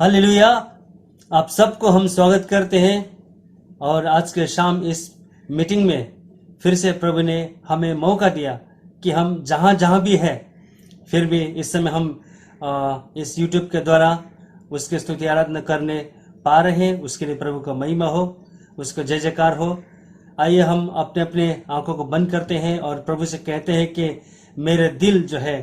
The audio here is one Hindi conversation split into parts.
हालेलुया। आप सबको हम स्वागत करते हैं और आज के शाम इस मीटिंग में फिर से प्रभु ने हमें मौका दिया कि हम जहाँ जहाँ भी है फिर भी इस समय हम इस YouTube के द्वारा उसके स्तुति आराधना करने पा रहे हैं। उसके लिए प्रभु का महिमा हो, उसका जय जयकार हो। आइए हम अपने अपने आंखों को बंद करते हैं और प्रभु से कहते हैं कि मेरे दिल जो है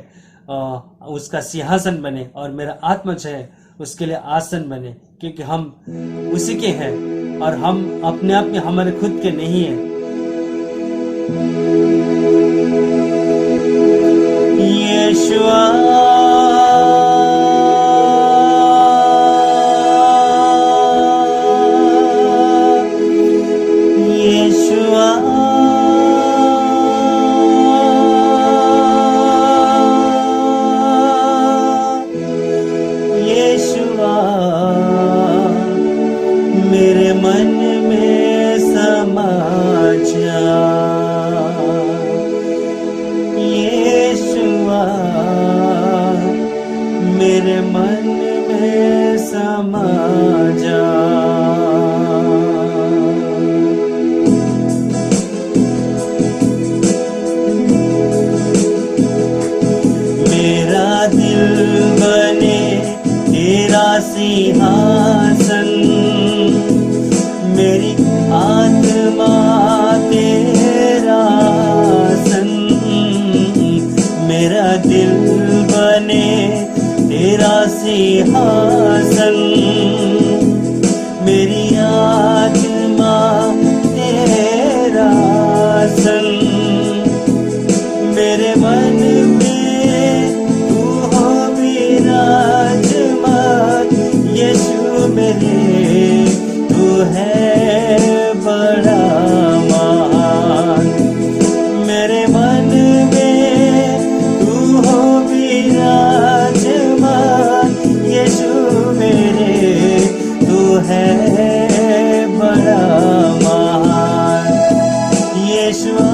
उसका सिंहासन बने और मेरा आत्मा जो है उसके लिए आसन बने, क्योंकि हम उसी के हैं और हम अपने आप में हमारे खुद के नहीं हैं। यीशुआ मेरे मन में समा जा, यीशुआ मेरे मन में समा जा। मेरा दिल बने तेरा सिंहासन, मेरी आत्मा तेरा आसन। मेरा दिल बने तेरा सिंहासन, मेरी आत्मा तेरा आसन। मेरे मन में तू हो विराजमान, यीशु मेरे तू है बड़ा महान। मेरे मन में तू हो विराजमान, यीशु मेरे तू है बड़ा महान। यीशुआ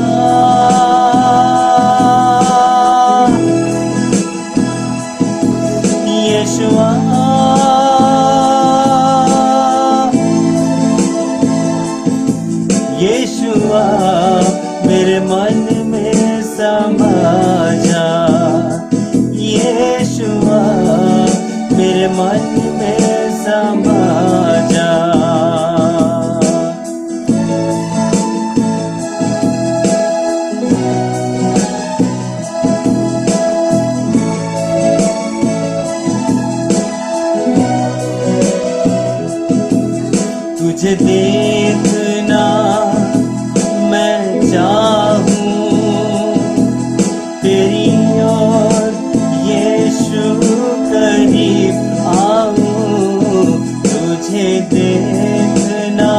यीशुआ यीशुआ मेरे मन में समा जा, यीशुआ मेरे मन में समा जा। तुझे देखना मैं चाहूं, तेरी ओर यीशु करीब आऊं। तुझे देखना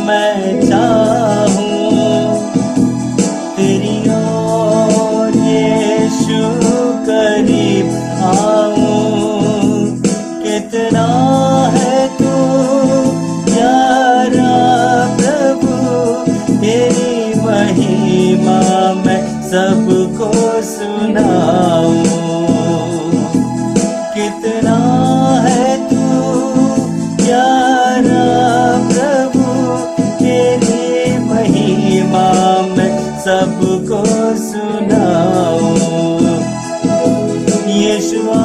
मैं चाहूं, तेरी ओर यीशु करीब आऊं। कितना है तू प्यारा प्रभु, तेरी महिमा मैं सबको सुनाऊं। कितना है तू प्यारा प्रभु, तेरी महिमा मैं सबको सुनाऊं। यीशुआ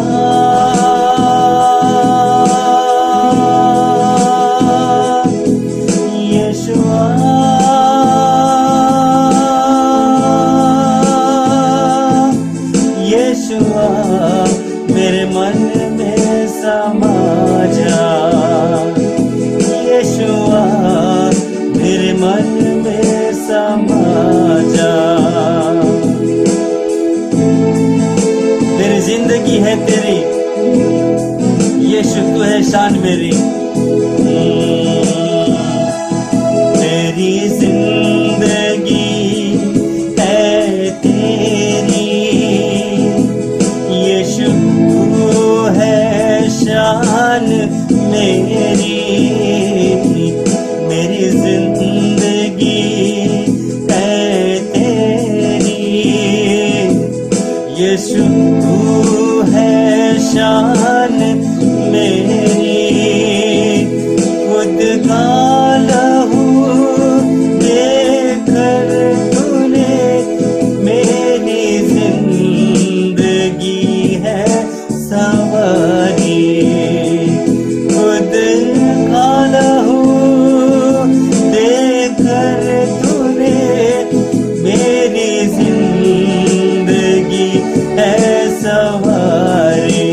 यीशुआ मेरे मन में समा जा, यीशुआ मेरे मन में समा जा। मेरी जिंदगी है तेरी, यीशु तू है शान मेरी। तेरी जिंदगी है तेरी, यीशु तू है शान मेरी। मेरी जिंदगी है तेरी, यीशु तू है शान मेरी खुद का लहू देकर तूने मेरी जिंदगी है संवारी। खुद का लहू देकर तूने मेरी जिंदगी है संवारी।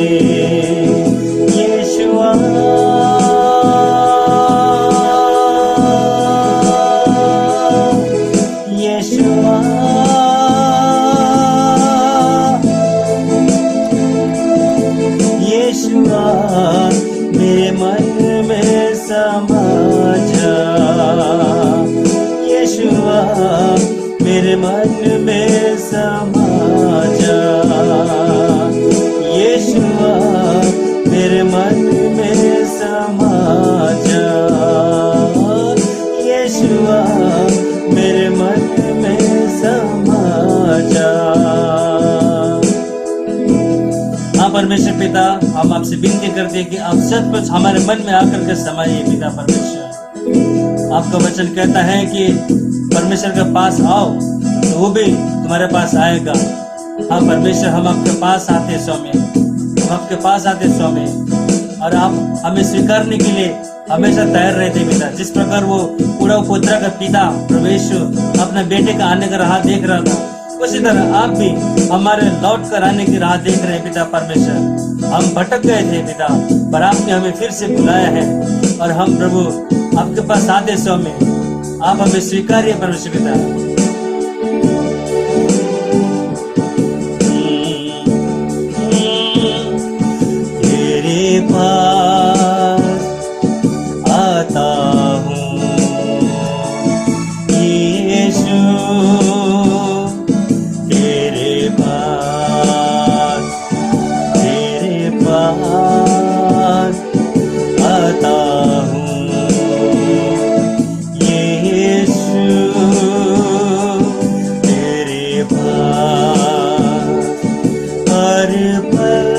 यीशुआ यीशुआ यीशुआ मेरे मन में समा जा। यीशुआ मेरे मन में समा जा। यीशुआ मेरे मन में समा जा। यीशुआ मेरे मन में समा जा। हाँ परमेश्वर पिता, हम आपसे विनती करते हैं कि आप सब कुछ हमारे मन में आकर के समाइए। पिता परमेश्वर, आपका वचन कहता है कि परमेश्वर के पास आओ तो वो भी तुम्हारे पास आएगा। हाँ परमेश्वर, हम आपके पास आते स्वामी, हम आपके पास आते स्वामी, और आप हमें स्वीकारने के लिए हमेशा तैयार रहते पिता। जिस प्रकार वो पूरा पुत्र का पिता परमेश्वर अपने बेटे का आने का राह देख रहा था, उसी तरह आप भी हमारे लौट कर आने की राह देख रहे हैं पिता परमेश्वर। हम भटक गए थे पिता, पर आपने हमें फिर से बुलाया है और हम प्रभु आपके पास आते स्वामी। आप हमें स्वीकारिए परमेश्वर पिता। तेरे पास आता हूँ यीशु, तेरे पास आता हूँ यीशु, तेरे पास हर पल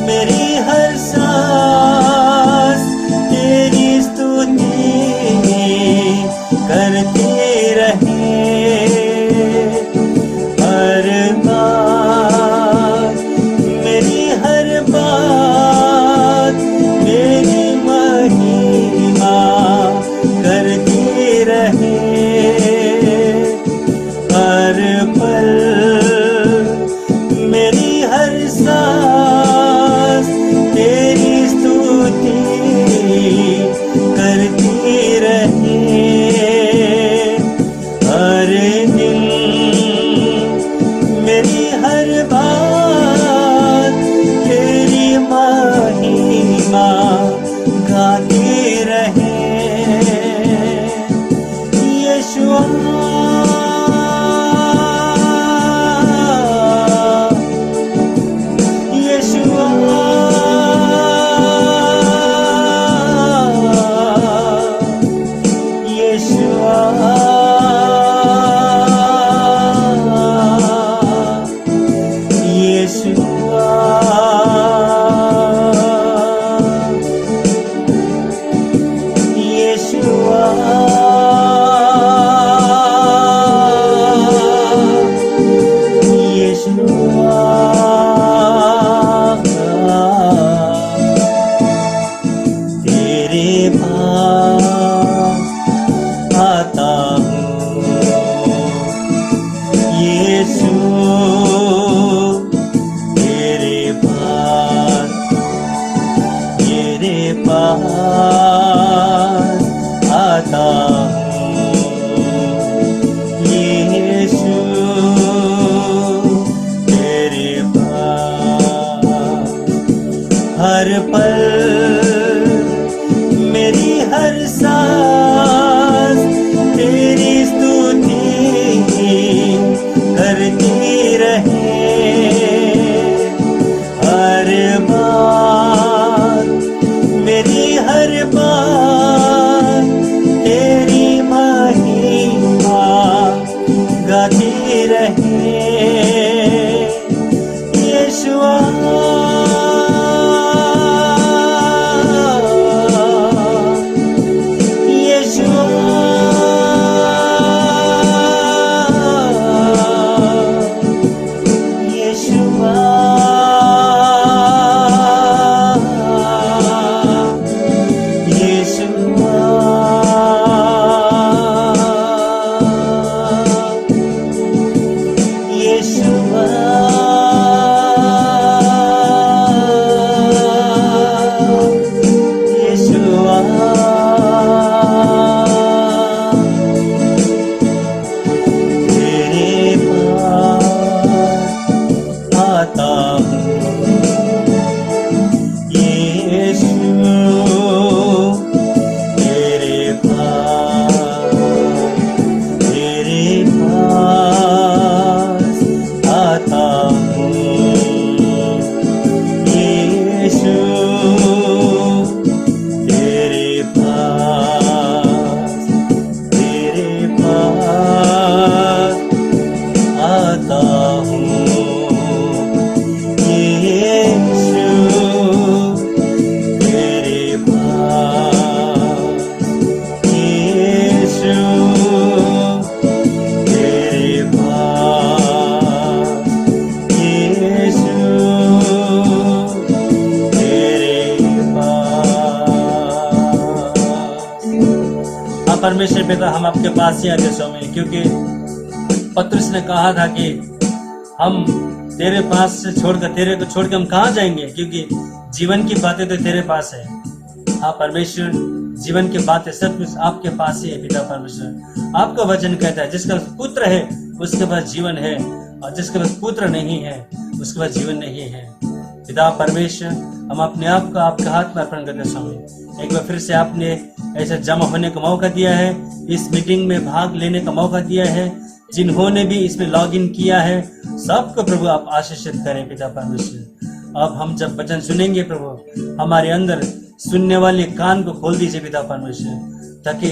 मेरी हर सांस तेरी स्तुति करती रहे। हर बात मेरी हर बात मेरी महिमा करती रहे। हर पल मेरी हर सांस तेरी स्तुति करती रहे। हर दिन मेरी हर बात तेरी महिमा गाती रहे। यीशुआ यीशुआ यीशुआ यीशुआ यीशुआ यीशुआ तेरे पास आता हूँ यीशु, तेरे पास आता हूँ यीशु, तेरे पास हर पल मेरी हर सांस तेरी स्तुति करती रहे। हर बात मेरी हर बात तेरी महिमा गाती रहे। यीशुआ परमेश्वर पिता, हम आपके पास ही आते स्वामी, क्योंकि पतरस ने कहा था कि हम तेरे पास से छोड़कर, तेरे को छोड़कर हम कहाँ जाएंगे, क्योंकि जीवन की बातें तो तेरे पास है। हाँ परमेश्वर, जीवन की बातें सब कुछ आपके पास ही है पिता परमेश्वर। आपका वचन कहता है जिसका पुत्र है उसके पास जीवन है, और जिसके पास पुत्र नहीं है उसके पास जीवन नहीं है। पिता परमेश्वर, हम अपने आप को आपके हाथ में अर्पण करते स्वामी। एक बार फिर से आपने ऐसे जमा होने का मौका दिया है, इस मीटिंग में भाग लेने का मौका दिया है। जिन्होंने भी इसमें लॉग इन किया है सबको प्रभु आप आशीषित करें पिता परमेश्वर। अब हम जब वचन सुनेंगे प्रभु, हमारे अंदर सुनने वाले कान को खोल दीजिए पिता परमेश्वर, ताकि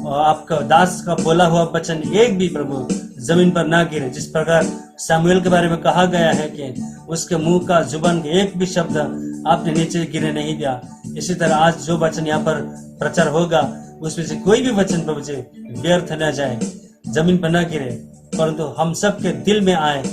आपका दास का बोला हुआ वचन एक भी प्रभु जमीन पर ना गिरे। जिस प्रकार सामुएल के बारे में कहा गया है कि उसके मुंह का जुबान के एक भी शब्द आपने नीचे गिरे नहीं दिया, इसी तरह आज जो वचन यहाँ पर प्रचार होगा उसमें से कोई भी वचन प्रभु जी व्यर्थ न जाए, जमीन पर न गिरे, परंतु हम सबके दिल में आए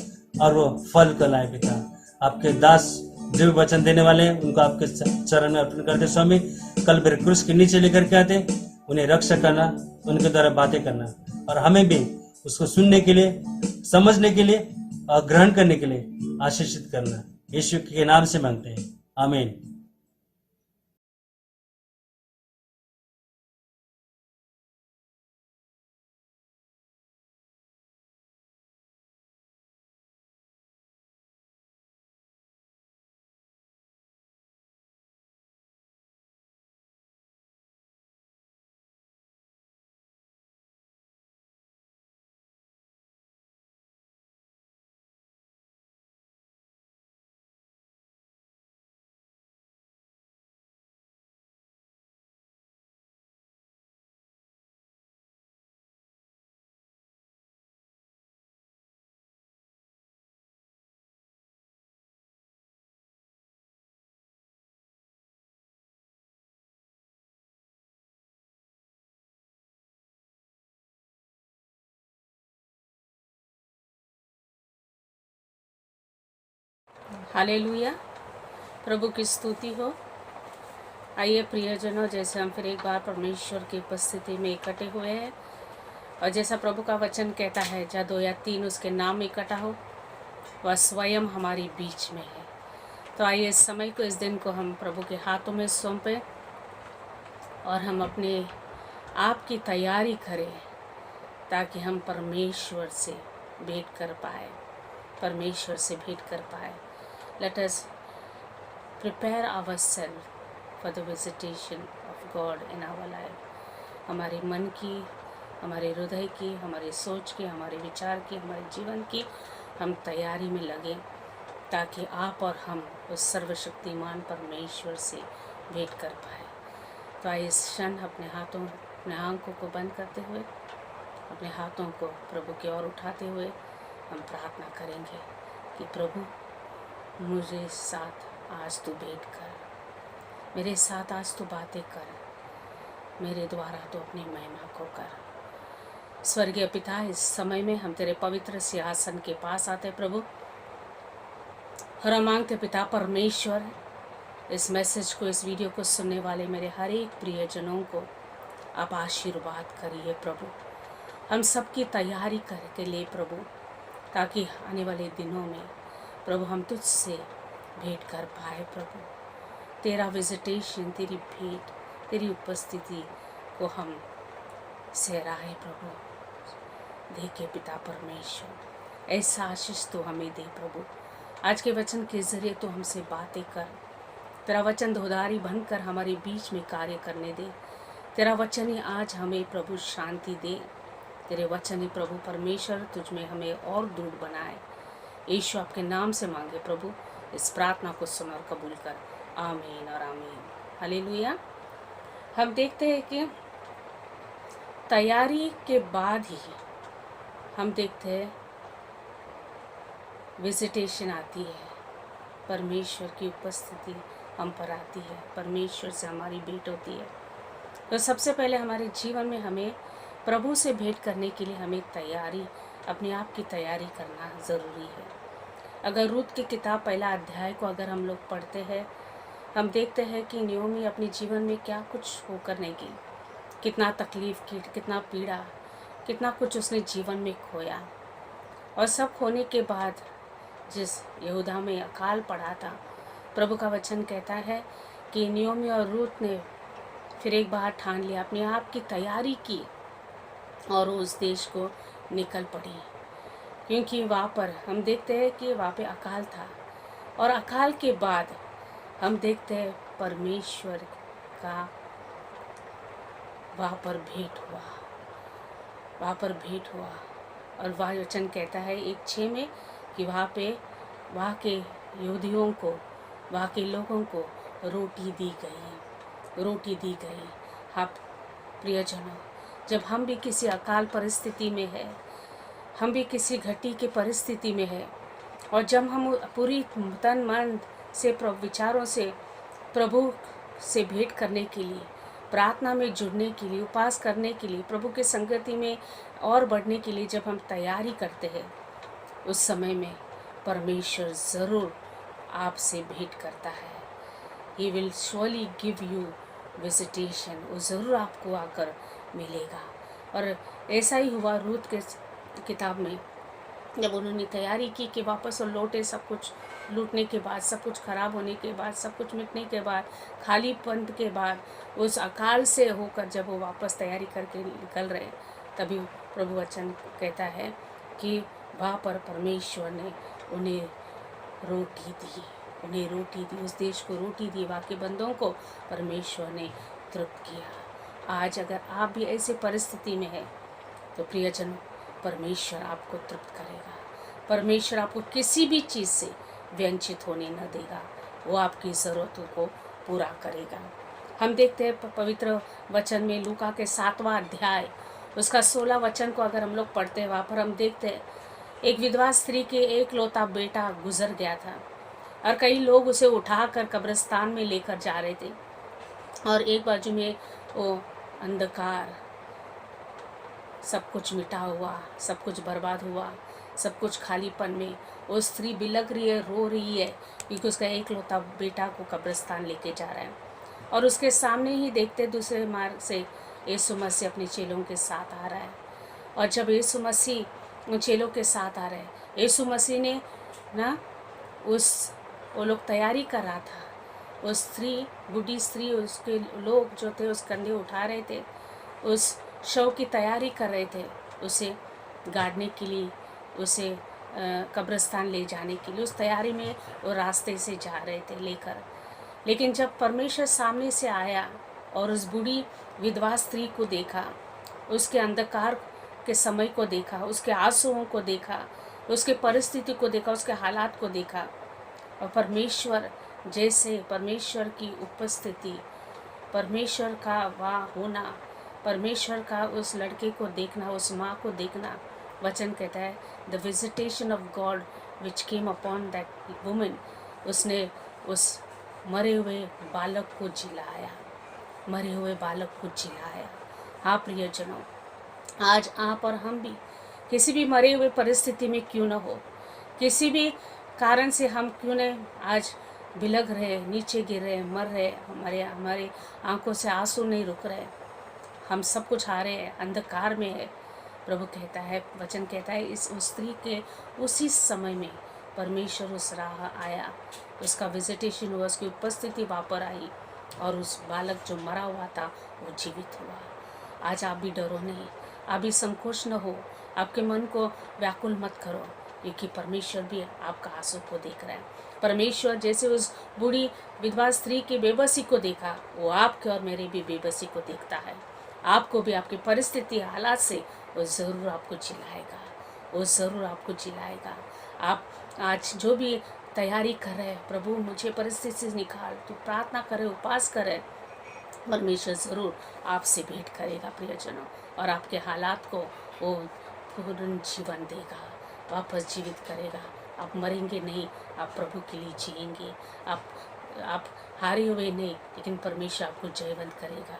और वो फल को लाए पिता। आपके दास जो भी वचन देने वाले हैं उनको आपके चरण में अर्पण करते स्वामी। कल फिर क्रूस के नीचे लेकर के आते, उन्हें रक्षा करना, उनके द्वारा बातें करना, और हमें भी उसको सुनने के लिए, समझने के लिए और ग्रहण करने के लिए आशीषित करना। यीशु के नाम से मांगते हैं, आमीन। हालेलुया, प्रभु की स्तुति हो। आइए प्रियजनों, जैसे हम फिर एक बार परमेश्वर की उपस्थिति में इकट्ठे हुए हैं, और जैसा प्रभु का वचन कहता है, जहाँ 2 या 3 उसके नाम में इकट्ठा हो, वह स्वयं हमारी बीच में है। तो आइए इस समय को, इस दिन को हम प्रभु के हाथों में सौंपें और हम अपने आप की तैयारी करें, ताकि हम परमेश्वर से भेंट कर पाए, परमेश्वर से भेंट कर पाए। Let us prepare ourselves for the visitation of God in our life. हमारे मन की, हमारे हृदय की, हमारे सोच की, हमारे विचार की, हमारे जीवन की हम तैयारी में लगें, ताकि आप और हम उस सर्वशक्तिमान परमेश्वर से भेंट कर पाए। तो आइए इस क्षण अपने हाथों, अपने आंखों को बंद करते हुए, अपने हाथों को प्रभु की ओर उठाते हुए हम प्रार्थना करेंगे कि प्रभु, मुझे साथ आज तू भेंट कर, मेरे साथ आज तू बातें कर, मेरे द्वारा तो अपनी महिमा को कर। स्वर्गीय पिता, इस समय में हम तेरे पवित्र सिंहासन के पास आते प्रभु, और हम मांगते पिता परमेश्वर, इस मैसेज को, इस वीडियो को सुनने वाले मेरे हर एक प्रियजनों को आप आशीर्वाद करिए प्रभु। हम सबकी तैयारी करके ले प्रभु, ताकि आने वाले दिनों में प्रभु हम तुझसे भेंट कर पाए प्रभु। तेरा विजिटेशन, तेरी भेंट, तेरी उपस्थिति को हम सहराए प्रभु। देखे पिता परमेश्वर, ऐसा आशीष तो हमें दे प्रभु। आज के वचन के जरिए तो हमसे बातें कर, तेरा वचन धोधारी बनकर हमारे बीच में कार्य करने दे। तेरा वचन ही आज हमें प्रभु शांति दे। तेरे वचन ही प्रभु परमेश्वर तुझ में हमें और दृढ़ बनाए। यीशु आपके नाम से मांगे प्रभु, इस प्रार्थना को सुन और कबूल कर, आमीन और आमीन। हालेलुया। हम देखते हैं कि तैयारी के बाद ही हम देखते हैं विजिटेशन आती है, परमेश्वर की उपस्थिति हम पर आती है, परमेश्वर से हमारी भेंट होती है। तो सबसे पहले हमारे जीवन में हमें प्रभु से भेंट करने के लिए हमें तैयारी, अपने आप की तैयारी करना ज़रूरी है। अगर रूत की किताब पहला अध्याय को अगर हम लोग पढ़ते हैं, हम देखते हैं कि नयोमी अपने जीवन में क्या कुछ होकर नहीं गई। कितना तकलीफ की, कितना पीड़ा, कितना कुछ उसने जीवन में खोया। और सब खोने के बाद जिस यहूदा में अकाल पड़ा था, प्रभु का वचन कहता है कि नियोमी और रूत ने फिर एक बार ठान लिया, अपने आप की तैयारी की और उस देश को निकल पड़ी। क्योंकि वहाँ पर हम देखते हैं कि वहाँ पे अकाल था, और अकाल के बाद हम देखते हैं परमेश्वर का वहाँ पर भेंट हुआ, वहाँ पर भेंट हुआ। और वह वचन कहता है 1:6 में कि वहाँ पे वहाँ के यहूदियों को, वहाँ के लोगों को रोटी दी गई, रोटी दी गई। हाँ प्रियजनों, जब हम भी किसी अकाल परिस्थिति में है, हम भी किसी घटी के परिस्थिति में है, और जब हम पूरी तन मन से विचारों से प्रभु से भेंट करने के लिए, प्रार्थना में जुड़ने के लिए, उपवास करने के लिए, प्रभु के संगति में और बढ़ने के लिए जब हम तैयारी करते हैं, उस समय में परमेश्वर ज़रूर आपसे भेंट करता है। He will surely give you visitation, वो ज़रूर आपको आकर मिलेगा। और ऐसा ही हुआ रूत के किताब में, जब उन्होंने तैयारी की कि वापस वो लौटे, सब कुछ लूटने के बाद, सब कुछ खराब होने के बाद, सब कुछ मिटने के बाद, खालीपन के बाद, उस अकाल से होकर जब वो वापस तैयारी करके निकल रहे, तभी प्रभु वचन कहता है कि वहाँ पर परमेश्वर ने उन्हें रोटी दी, उन्हें रोटी दी, उस देश को रोटी दी, वहाँ के बंदों को परमेश्वर ने तृप्त किया। आज अगर आप भी ऐसे परिस्थिति में हैं तो प्रियजनों, परमेश्वर आपको तृप्त करेगा। परमेश्वर आपको किसी भी चीज़ से वंचित होने न देगा, वो आपकी ज़रूरतों को पूरा करेगा। हम देखते हैं पवित्र वचन में लूका के 7वां अध्याय उसका 16 वचन को अगर हम लोग पढ़ते हैं, वहाँ पर हम देखते हैं एक विधवा स्त्री के एकलौता बेटा गुजर गया था, और कई लोग उसे उठाकर कब्रिस्तान में लेकर जा रहे थे, और एक बाजू में वो अंधकार, सब कुछ मिटा हुआ, सब कुछ बर्बाद हुआ, सब कुछ खालीपन में वो स्त्री बिलख रही है, रो रही है, क्योंकि उसका एकलौता बेटा को कब्रिस्तान लेके जा रहा है। और उसके सामने ही देखते दूसरे मार्ग से यीशु मसीह अपने चेलों के साथ आ रहा है। और जब यीशु मसीह उन चेलों के साथ आ रहे हैं, यीशु मसीह ने ना वो लोग तैयारी कर रहा था, उस स्त्री, बूढ़ी स्त्री, उसके लोग जो थे उस कंधे उठा रहे थे, उस शव की तैयारी कर रहे थे, उसे गाड़ने के लिए, उसे कब्रिस्तान ले जाने के लिए, उस तैयारी में वो रास्ते से जा रहे थे लेकर। लेकिन जब परमेश्वर सामने से आया और उस बूढ़ी विधवा स्त्री को देखा, उसके अंधकार के समय को देखा, उसके आंसुओं को देखा, उसके परिस्थिति को देखा, उसके हालात को देखा, और परमेश्वर जैसे परमेश्वर की उपस्थिति, परमेश्वर का वहाँ होना, परमेश्वर का उस लड़के को देखना, उस माँ को देखना, वचन कहता है the visitation of God which came upon that woman, उसने उस मरे हुए बालक को जिलाया, मरे हुए बालक को जिलाया। हाँ प्रियजनों, आज आप और हम भी किसी भी मरे हुए परिस्थिति में क्यों न हो, किसी भी कारण से हम क्यों न आज बिलख रहे, नीचे गिर रहे, मर रहे, हमारे आंखों से आंसू नहीं रुक रहे, हम सब कुछ हारे हैं, अंधकार में है, प्रभु कहता है, वचन कहता है, इस उस स्त्री के उसी समय में परमेश्वर उस राह आया, उसका विजिटेशन हुआ, उसकी उपस्थिति वहाँ पर आई, और उस बालक जो मरा हुआ था वो जीवित हुआ। आज आप भी डरो नहीं, आप भी संकोच न हो, आपके मन को व्याकुल मत करो, क्योंकि परमेश्वर भी आपका आंसू को देख रहा है। परमेश्वर जैसे उस बूढ़ी विधवा स्त्री की बेबसी को देखा, वो आपके और मेरे भी बेबसी को देखता है। आपको भी आपकी परिस्थिति, हालात से वो ज़रूर आपको जिलाएगा, वो ज़रूर आपको जिलाएगा। आप आज जो भी तैयारी कर रहे हैं, प्रभु मुझे परिस्थिति से निकाल, तो प्रार्थना करें, उपवास करें, परमेश्वर ज़रूर आपसे भेंट करेगा प्रियजनों, और आपके हालात को वो पूर्ण जीवन देगा, वापस जीवित करेगा। आप मरेंगे नहीं, आप प्रभु के लिए जिएंगे, आप हारे हुए नहीं, लेकिन परमेश्वर आपको जयवंत करेगा।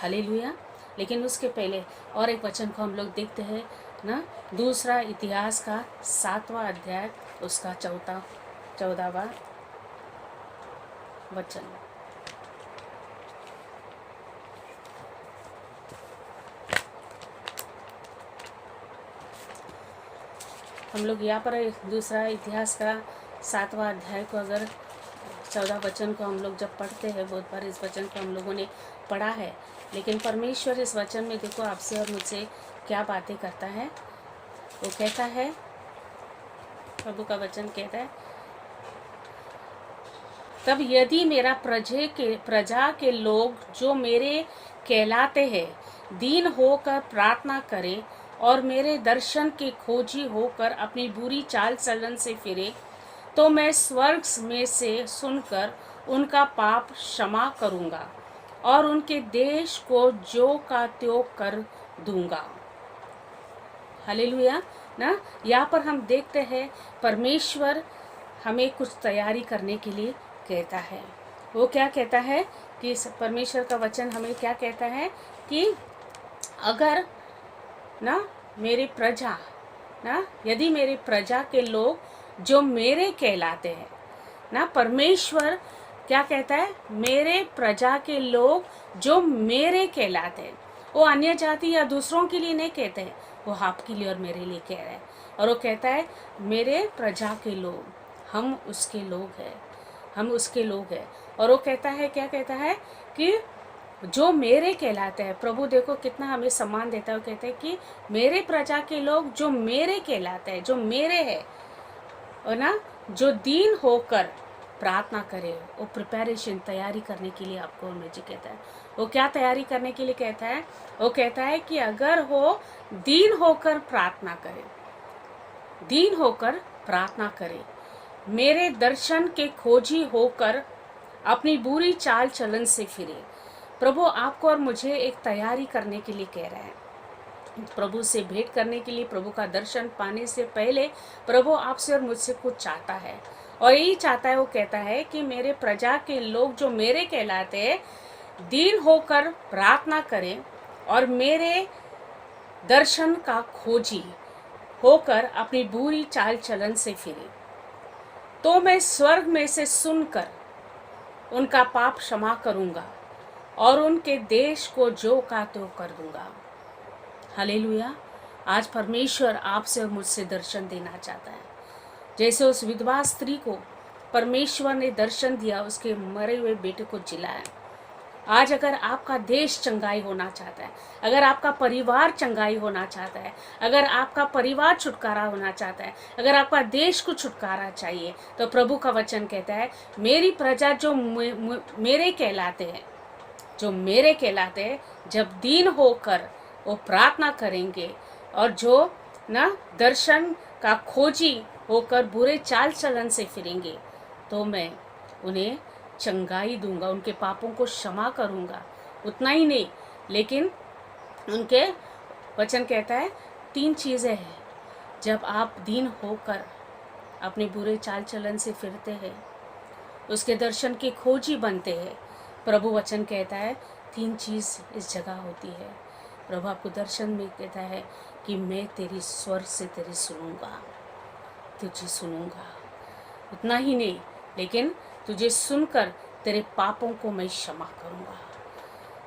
हालेलुया। लेकिन उसके पहले और एक वचन को हम लोग देखते हैं ना, दूसरा इतिहास का 7वां अध्याय उसका 14वां वचन। हम लोग यहाँ पर दूसरा इतिहास का 7वां अध्याय को अगर 14 वचन को हम लोग जब पढ़ते हैं, बहुत बार इस वचन को हम लोगों ने पढ़ा है, लेकिन परमेश्वर इस वचन में देखो आपसे और मुझसे क्या बातें करता है। वो कहता है, प्रभु का वचन कहता है, तब यदि मेरा प्रजा के लोग जो मेरे कहलाते हैं दीन होकर प्रार्थना करें और मेरे दर्शन के खोजी होकर अपनी बुरी चाल चलन से फिरे, तो मैं स्वर्ग में से सुनकर उनका पाप क्षमा करूंगा और उनके देश को जो का त्यों कर दूंगा। हालेलुया ना। यहाँ पर हम देखते हैं परमेश्वर हमें कुछ तैयारी करने के लिए कहता है। वो क्या कहता है कि परमेश्वर का वचन हमें क्या कहता है कि अगर ना मेरे प्रजा ना, यदि मेरे प्रजा के लोग जो मेरे कहलाते हैं ना, परमेश्वर क्या कहता है, मेरे प्रजा के लोग जो मेरे कहलाते हैं। वो अन्य जाति या दूसरों के लिए नहीं कहते हैं, वो आपके लिए और मेरे लिए कह रहे हैं। और वो कहता है मेरे प्रजा के लोग, हम उसके लोग हैं, हम उसके लोग हैं। और वो कहता है, क्या कहता है कि जो मेरे कहलाते हैं। प्रभु देखो कितना हमें सम्मान देता है। वो कहते हैं कि मेरे प्रजा के लोग जो मेरे कहलाते हैं, जो मेरे हैं, और ना जो दीन होकर प्रार्थना करे। वो प्रिपरेशन, तैयारी करने के लिए आपको और मुझे कहता है। वो क्या तैयारी करने के लिए कहता है? वो कहता है कि अगर वो दीन होकर प्रार्थना करे, दीन होकर प्रार्थना करे, मेरे दर्शन के खोजी होकर अपनी बुरी चाल चलन से फिरे। प्रभु आपको और मुझे एक तैयारी करने के लिए कह रहा है। प्रभु से भेंट करने के लिए, प्रभु का दर्शन पाने से पहले प्रभु आपसे और मुझसे कुछ चाहता है, और यही चाहता है। वो कहता है कि मेरे प्रजा के लोग जो मेरे कहलाते हैं दीन होकर प्रार्थना करें और मेरे दर्शन का खोजी होकर अपनी बुरी चाल चलन से फिरे, तो मैं स्वर्ग में से सुनकर उनका पाप क्षमा करूंगा और उनके देश को जो का त्यों कर दूंगा। हालेलुया। आज परमेश्वर आपसे और मुझसे दर्शन देना चाहता है। जैसे उस विधवा स्त्री को परमेश्वर ने दर्शन दिया, उसके मरे हुए बेटे को जिलाया। आज अगर आपका देश चंगाई होना चाहता है, अगर आपका परिवार चंगाई होना चाहता है, अगर आपका परिवार छुटकारा होना चाहता है, अगर आपका देश को छुटकारा चाहिए, तो प्रभु का वचन कहता है मेरी प्रजा जो मेरे कहलाते हैं, जो मेरे कहलाते हैं, जब दीन होकर वो प्रार्थना करेंगे और जो ना दर्शन का खोजी होकर बुरे चाल चलन से फिरेंगे, तो मैं उन्हें चंगाई दूंगा, उनके पापों को क्षमा करूंगा। उतना ही नहीं, लेकिन उनके वचन कहता है 3 चीज़ें हैं। जब आप दीन होकर अपने बुरे चाल चलन से फिरते हैं, उसके दर्शन के खोजी बनते हैं, प्रभु वचन कहता है 3 चीज़ इस जगह होती है। प्रभु आपको दर्शन में कहता है कि मैं तेरी स्वर से तेरी सुनूंगा, तुझे सुनूंगा। उतना ही नहीं, लेकिन तुझे सुनकर तेरे पापों को मैं क्षमा करूंगा।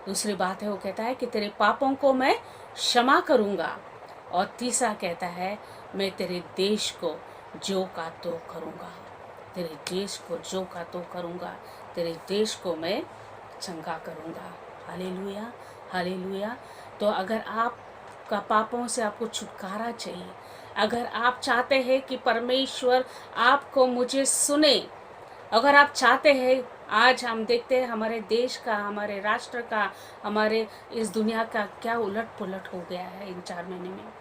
दूसरी बात है, वो कहता है कि तेरे पापों को मैं क्षमा करूंगा। और तीसरा कहता है मैं तेरे देश को जो का तो करूंगा, तेरे देश को जो का तो करूंगा, तेरे देश को मैं चंगा करूंगा। Hallelujah, hallelujah. तो अगर आपका पापों से आपको छुटकारा चाहिए, अगर आप चाहते हैं कि परमेश्वर आपको मुझे सुने, अगर आप चाहते हैं, आज हम देखते हैं हमारे देश का, हमारे राष्ट्र का, हमारे इस दुनिया का क्या उलट पुलट हो गया है इन 4 महीने में।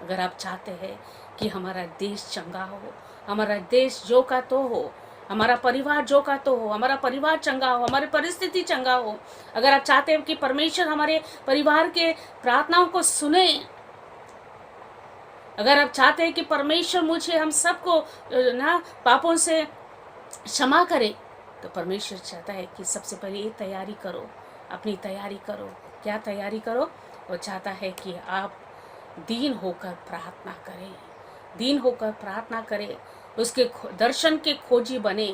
अगर आप चाहते हैं कि हमारा देश चंगा हो, हमारा देश जो का तो हो, हमारा परिवार जो का तो हो, हमारा परिवार चंगा हो, हमारी परिस्थिति चंगा हो, अगर आप चाहते हैं कि परमेश्वर हमारे परिवार के प्रार्थनाओं को सुने, अगर आप चाहते हैं कि परमेश्वर मुझे, हम सबको ना पापों से क्षमा करे, तो परमेश्वर चाहता है कि सबसे पहले ये तैयारी करो, अपनी तैयारी करो। क्या तैयारी करो? वो चाहता है कि आप दीन होकर प्रार्थना करें, दीन होकर प्रार्थना करें, उसके दर्शन के खोजी बने,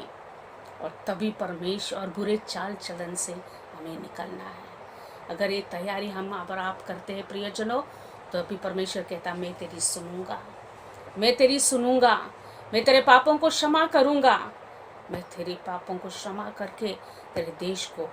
और तभी परमेश्वर और बुरे चाल चलन से हमें निकलना है। अगर ये तैयारी हम अगर आप करते हैं प्रियजनों, तो अभी परमेश्वर कहता मैं तेरी सुनूंगा, मैं तेरी सुनूंगा, मैं तेरे पापों को क्षमा करूंगा, मैं तेरे पापों को क्षमा करके तेरे देश को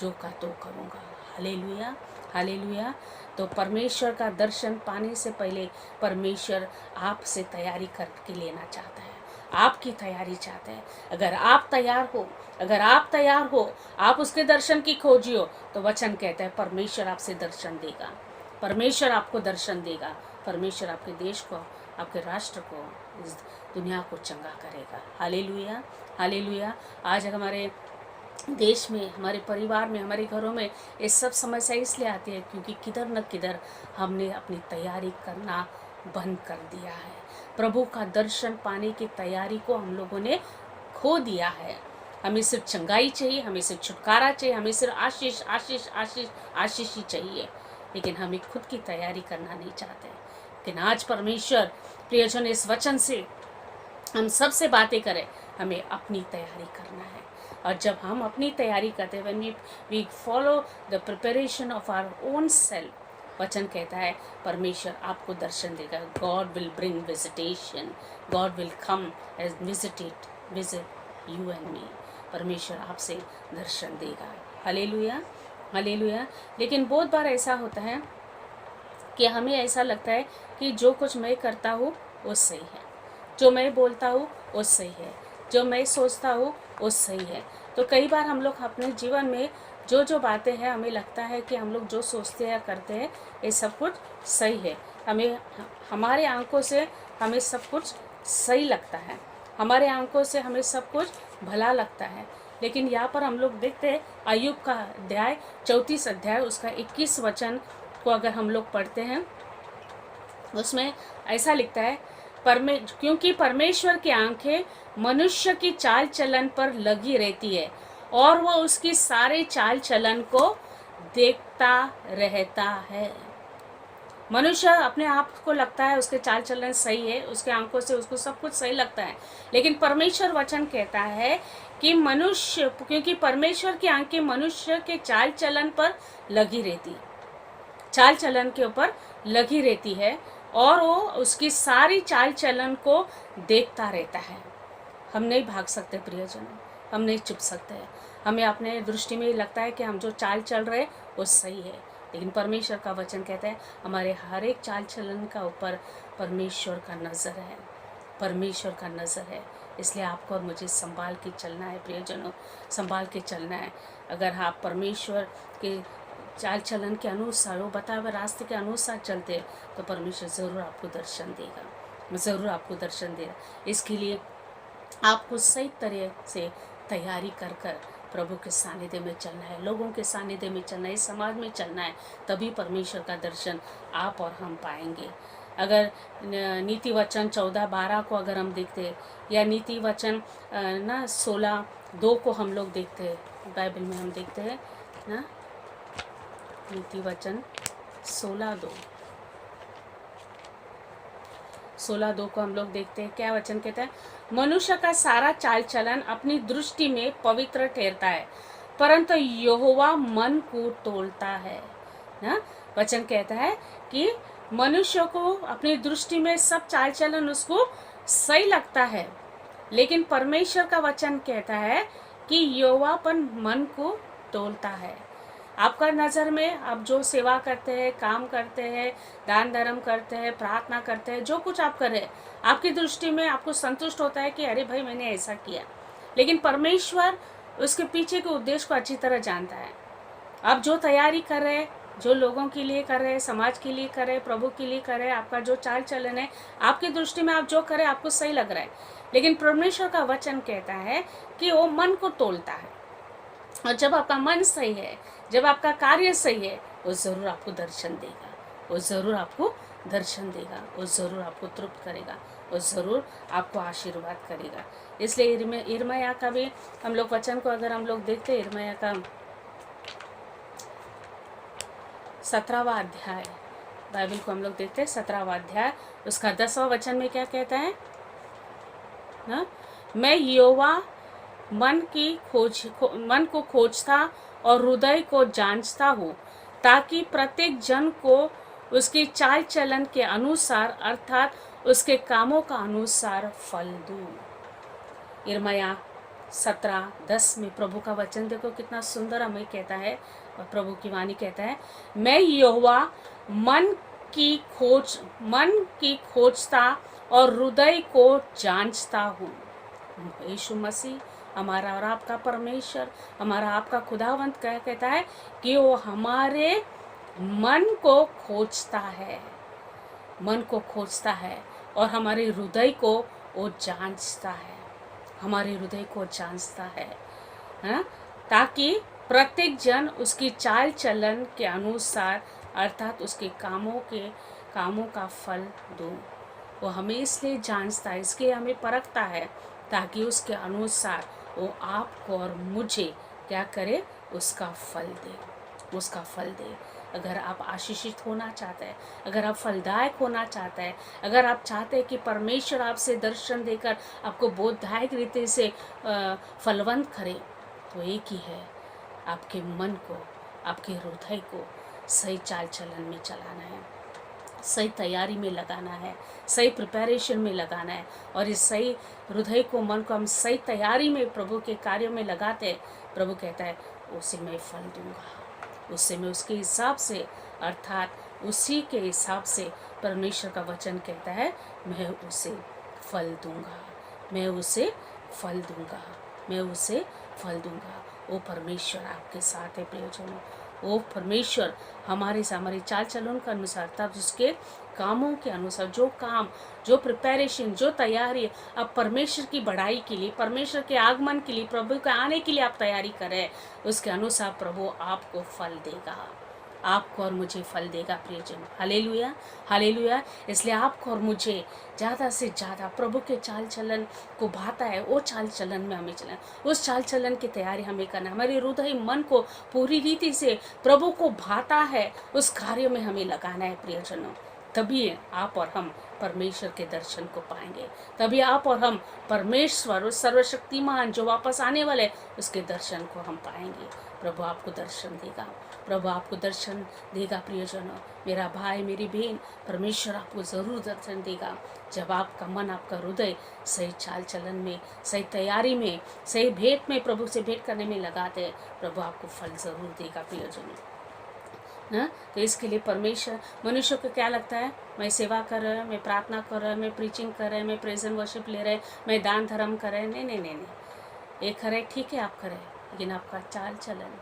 जो का तो करूंगा। Hallelujah, hallelujah. तो परमेश्वर का दर्शन पाने से पहले परमेश्वर आपसे तैयारी करके लेना चाहता है, आपकी तैयारी चाहता है। अगर आप तैयार हो, अगर आप तैयार हो, आप उसके दर्शन की खोजी हो, तो वचन कहता है परमेश्वर आपसे दर्शन देगा, परमेश्वर आपको दर्शन देगा, परमेश्वर आपके देश को, आपके राष्ट्र को, इस दुनिया को चंगा करेगा। Hallelujah, hallelujah. आज हमारे देश में, हमारे परिवार में, हमारे घरों में ये सब समस्या इसलिए आती है क्योंकि किधर न किधर हमने अपनी तैयारी करना बंद कर दिया है। प्रभु का दर्शन पाने की तैयारी को हम लोगों ने खो दिया है। हमें सिर्फ चंगाई चाहिए, हमें सिर्फ छुटकारा चाहिए, हमें सिर्फ आशीष आशीष आशीष आशीष ही चाहिए, लेकिन हमें खुद की तैयारी करना नहीं चाहते। लेकिन आज परमेश्वर प्रियजन इस वचन से हम सबसे बातें करें, हमें अपनी तैयारी करना है। और जब हम अपनी तैयारी करते हैं, when we follow the preparation of our own self, वचन कहता है परमेश्वर आपको दर्शन देगा। God will bring visitation, God will come as visit you and me. परमेश्वर आपसे दर्शन देगा। Hallelujah, hallelujah. लेकिन बहुत बार ऐसा होता है कि हमें ऐसा लगता है कि जो कुछ मैं करता हूँ वो सही है, जो मैं बोलता हूँ वो सही है, जो मैं सोचता हूँ वो सही है। तो कई बार हम लोग अपने जीवन में जो जो बातें हैं, हमें लगता है कि हम लोग जो सोचते हैं करते हैं ये सब कुछ सही है। हमें हमारे आंखों से हमें सब कुछ सही लगता है, हमारे आंखों से हमें सब कुछ भला लगता है। लेकिन यहाँ पर हम लोग देखते हैं अय्यूब का अध्याय 34 अध्याय उसका 21 वचन को अगर हम लोग पढ़ते हैं, उसमें ऐसा लिखता है क्योंकि परमेश्वर की आंखें मनुष्य की चाल चलन पर लगी रहती है और वह उसकी सारे चाल चलन को देखता रहता है। मनुष्य अपने आप को लगता है उसके चाल चलन सही है, उसके आंखों से उसको सब कुछ सही लगता है, लेकिन परमेश्वर वचन कहता है कि मनुष्य, क्योंकि परमेश्वर की आंखें मनुष्य के चाल चलन पर लगी रहती है, चाल चलन के ऊपर लगी रहती है और वो उसकी सारी चाल चलन को देखता रहता है। हम नहीं भाग सकते प्रियजनों, हम नहीं चुप सकते। हमें अपने दृष्टि में लगता है कि हम जो चाल चल रहे वो सही है, लेकिन परमेश्वर का वचन कहता है हमारे हर एक चाल चलन का ऊपर परमेश्वर का नज़र है, परमेश्वर का नज़र है। इसलिए आपको और मुझे संभाल के चलना है प्रियजनों, संभाल के चलना है। अगर आप परमेश्वर के चाल चलन के अनुसार, वो बताए हुए रास्ते के अनुसार चलते तो परमेश्वर ज़रूर आपको दर्शन देगा, ज़रूर आपको दर्शन देगा। इसके लिए आपको सही तरह से तैयारी कर कर प्रभु के सानिध्य में चलना है, लोगों के सानिध्य में चलना है, समाज में चलना है, तभी परमेश्वर का दर्शन आप और हम पाएंगे। अगर नीति वचन 14:12 को अगर हम देखते, या नीति वचन 16:2 को हम लोग देखते, बाइबल में हम देखते हैं ना, नीति वचन 16:2 को हम लोग देखते हैं। क्या वचन कहता है? मनुष्य का सारा चाल चलन अपनी दृष्टि में पवित्र ठहरता है, परंतु यहोवा मन को तोलता है ना। वचन कहता है कि मनुष्य को अपनी दृष्टि में सब चाल चलन उसको सही लगता है, लेकिन परमेश्वर का वचन कहता है कि यहोवा मन को तोलता है। आपका नज़र में आप जो सेवा करते हैं, काम करते हैं, दान धर्म करते हैं, प्रार्थना करते हैं, जो कुछ आप कर रहे हैं, आपकी दृष्टि में आपको संतुष्ट होता है कि अरे भाई मैंने ऐसा किया, लेकिन परमेश्वर उसके पीछे के उद्देश्य को अच्छी तरह जानता है। आप जो तैयारी कर रहे हैं, जो लोगों के लिए कर रहे हैं, समाज के लिए कर रहे हैं, प्रभु के लिए कर रहे हैं, आपका जो चाल चलन है, आपकी दृष्टि में आप जो करें आपको सही लग रहा है, लेकिन परमेश्वर का वचन कहता है कि वो मन को तोलता है। और जब आपका मन सही है, जब आपका कार्य सही है, वो ज़रूर आपको दर्शन देगा, वो ज़रूर आपको दर्शन देगा, वो ज़रूर आपको तृप्त करेगा, वो ज़रूर आपको आशीर्वाद करेगा। इसलिए यिर्मयाह का भी हम लोग वचन को अगर हम लोग देखते, यिर्मयाह का 17वां अध्याय बाइबल को हम लोग देखते हैं, 17वां अध्याय उसका 10वां वचन में क्या कहता है ना, मैं यहोवा मन को खोजता और हृदय को जांचता हूँ, ताकि प्रत्येक जन को उसकी चाल चलन के अनुसार अर्थात उसके कामों का अनुसार फल दूं। यिर्मयाह 17:10 में प्रभु का वचन देखो कितना सुंदर हमें कहता है, और प्रभु की वाणी कहता है, मैं यहोवा मन की खोजता और हृदय को जांचता हूँ। यीशु मसीह हमारा और आपका परमेश्वर, हमारा आपका खुदावंत क्या कहता है कि वो हमारे मन को खोजता है, मन को खोजता है और हमारे हृदय को वो जांचता है, हमारे हृदय को जांचता है, ताकि प्रत्येक जन उसकी चाल चलन के अनुसार अर्थात उसके कामों का फल दो। वो हमें इसलिए जांचता है, इसलिए हमें परखता है, ताकि उसके अनुसार वो आपको और मुझे क्या करे, उसका फल दे, उसका फल दे। अगर आप आशीषित होना चाहते हैं, अगर आप फलदायक होना चाहते हैं, अगर आप चाहते हैं कि परमेश्वर आपसे दर्शन देकर आपको बोधदायक रीति से फलवंत करे, तो एक ही है, आपके मन को, आपके हृदय को सही चाल चलन में चलाना है, सही तैयारी में लगाना है, सही प्रिपरेशन में लगाना है। और इस सही हृदय को, मन को हम सही तैयारी में प्रभु के कार्यों में लगाते हैं, प्रभु कहता है उसे मैं फल दूंगा, उससे मैं उसके हिसाब से, अर्थात उसी के हिसाब से परमेश्वर का वचन कहता है, मैं उसे फल दूंगा, मैं उसे फल दूंगा, मैं उसे फल दूंगा। वो परमेश्वर आपके साथ है प्रियजनों, वो परमेश्वर हमारी चाल चलन के अनुसार, तब उसके कामों के अनुसार, जो काम, जो प्रिपरेशन, जो तैयारी अब परमेश्वर की बढ़ाई के लिए, परमेश्वर के आगमन के लिए, प्रभु के आने के लिए आप तैयारी करें, उसके अनुसार प्रभु आपको फल देगा, आपको और मुझे फल देगा प्रियजन। Hallelujah, hallelujah. इसलिए आपको और मुझे ज़्यादा से ज़्यादा प्रभु के चाल चलन को भाता है, वो चाल चलन में हमें चलना, उस चाल चलन की तैयारी हमें करना, हमारे हृदय मन को पूरी रीति से प्रभु को भाता है, उस कार्य में हमें लगाना है प्रियजनों। तभी आप और हम परमेश्वर के दर्शन को पाएंगे, तभी आप और हम परमेश्वर, उस सर्वशक्तिमान जो वापस आने वाले, उसके दर्शन को हम पाएंगे। प्रभु आपको दर्शन देगा, प्रभु आपको दर्शन देगा प्रियजनों। मेरा भाई, मेरी बहन, परमेश्वर आपको ज़रूर दर्शन देगा जब आपका मन, आपका हृदय सही चाल चलन में, सही तैयारी में, सही भेंट में, प्रभु से भेंट करने में लगाते हैं। प्रभु आपको फल ज़रूर देगा प्रियजनों ना। तो इसके लिए परमेश्वर, मनुष्य को क्या लगता है, मैं सेवा कर रहा है, मैं प्रार्थना कर रहा है, मैं प्रीचिंग कर रहा है, मैं प्रेजेंट वर्शिप ले रहे, मैं दान धर्म कर रहे, नहीं नहीं नहीं नहीं, एक करे ठीक है आप करें, लेकिन आपका चाल चलन,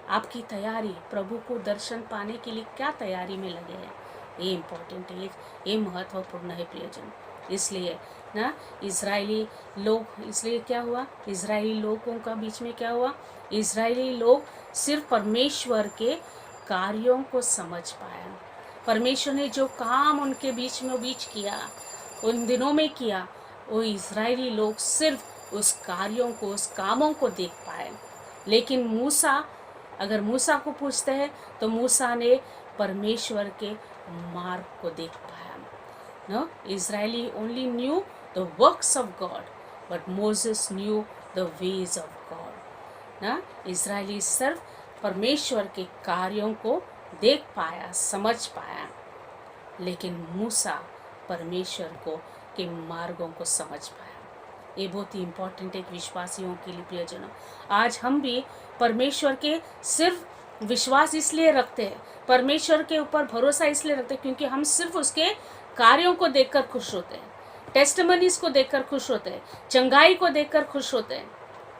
आपकी तैयारी, प्रभु को दर्शन पाने के लिए क्या तैयारी में लगे हैं, ये इम्पोर्टेंट है, ये महत्वपूर्ण है प्रियजन। इसलिए ना इजरायली लोग, इसलिए क्या हुआ, इजरायली लोगों का बीच में क्या हुआ, इजरायली लोग सिर्फ परमेश्वर के कार्यों को समझ पाया। परमेश्वर ने जो काम उनके बीच किया, उन दिनों में किया, वो इजरायली लोग सिर्फ उस कार्यों को, उस कामों को देख पाए। लेकिन मूसा, अगर मूसा को पूछते हैं तो मूसा ने परमेश्वर के मार्ग को देख पाया। No, Israeli only knew the works of God, but Moses knew the ways of God ना। इजरायली सिर्फ परमेश्वर के कार्यों को देख पाया, समझ पाया, लेकिन मूसा परमेश्वर को के मार्गों को समझ पाया। ये बहुत ही इम्पोर्टेंट है विश्वासियों के लिए प्रियजनों। आज हम भी परमेश्वर के सिर्फ विश्वास इसलिए रखते हैं, परमेश्वर के ऊपर भरोसा इसलिए रखते हैं क्योंकि हम सिर्फ उसके कार्यों को देखकर खुश होते हैं, टेस्टिमनीज को देखकर खुश होते हैं, चंगाई को देखकर खुश होते हैं,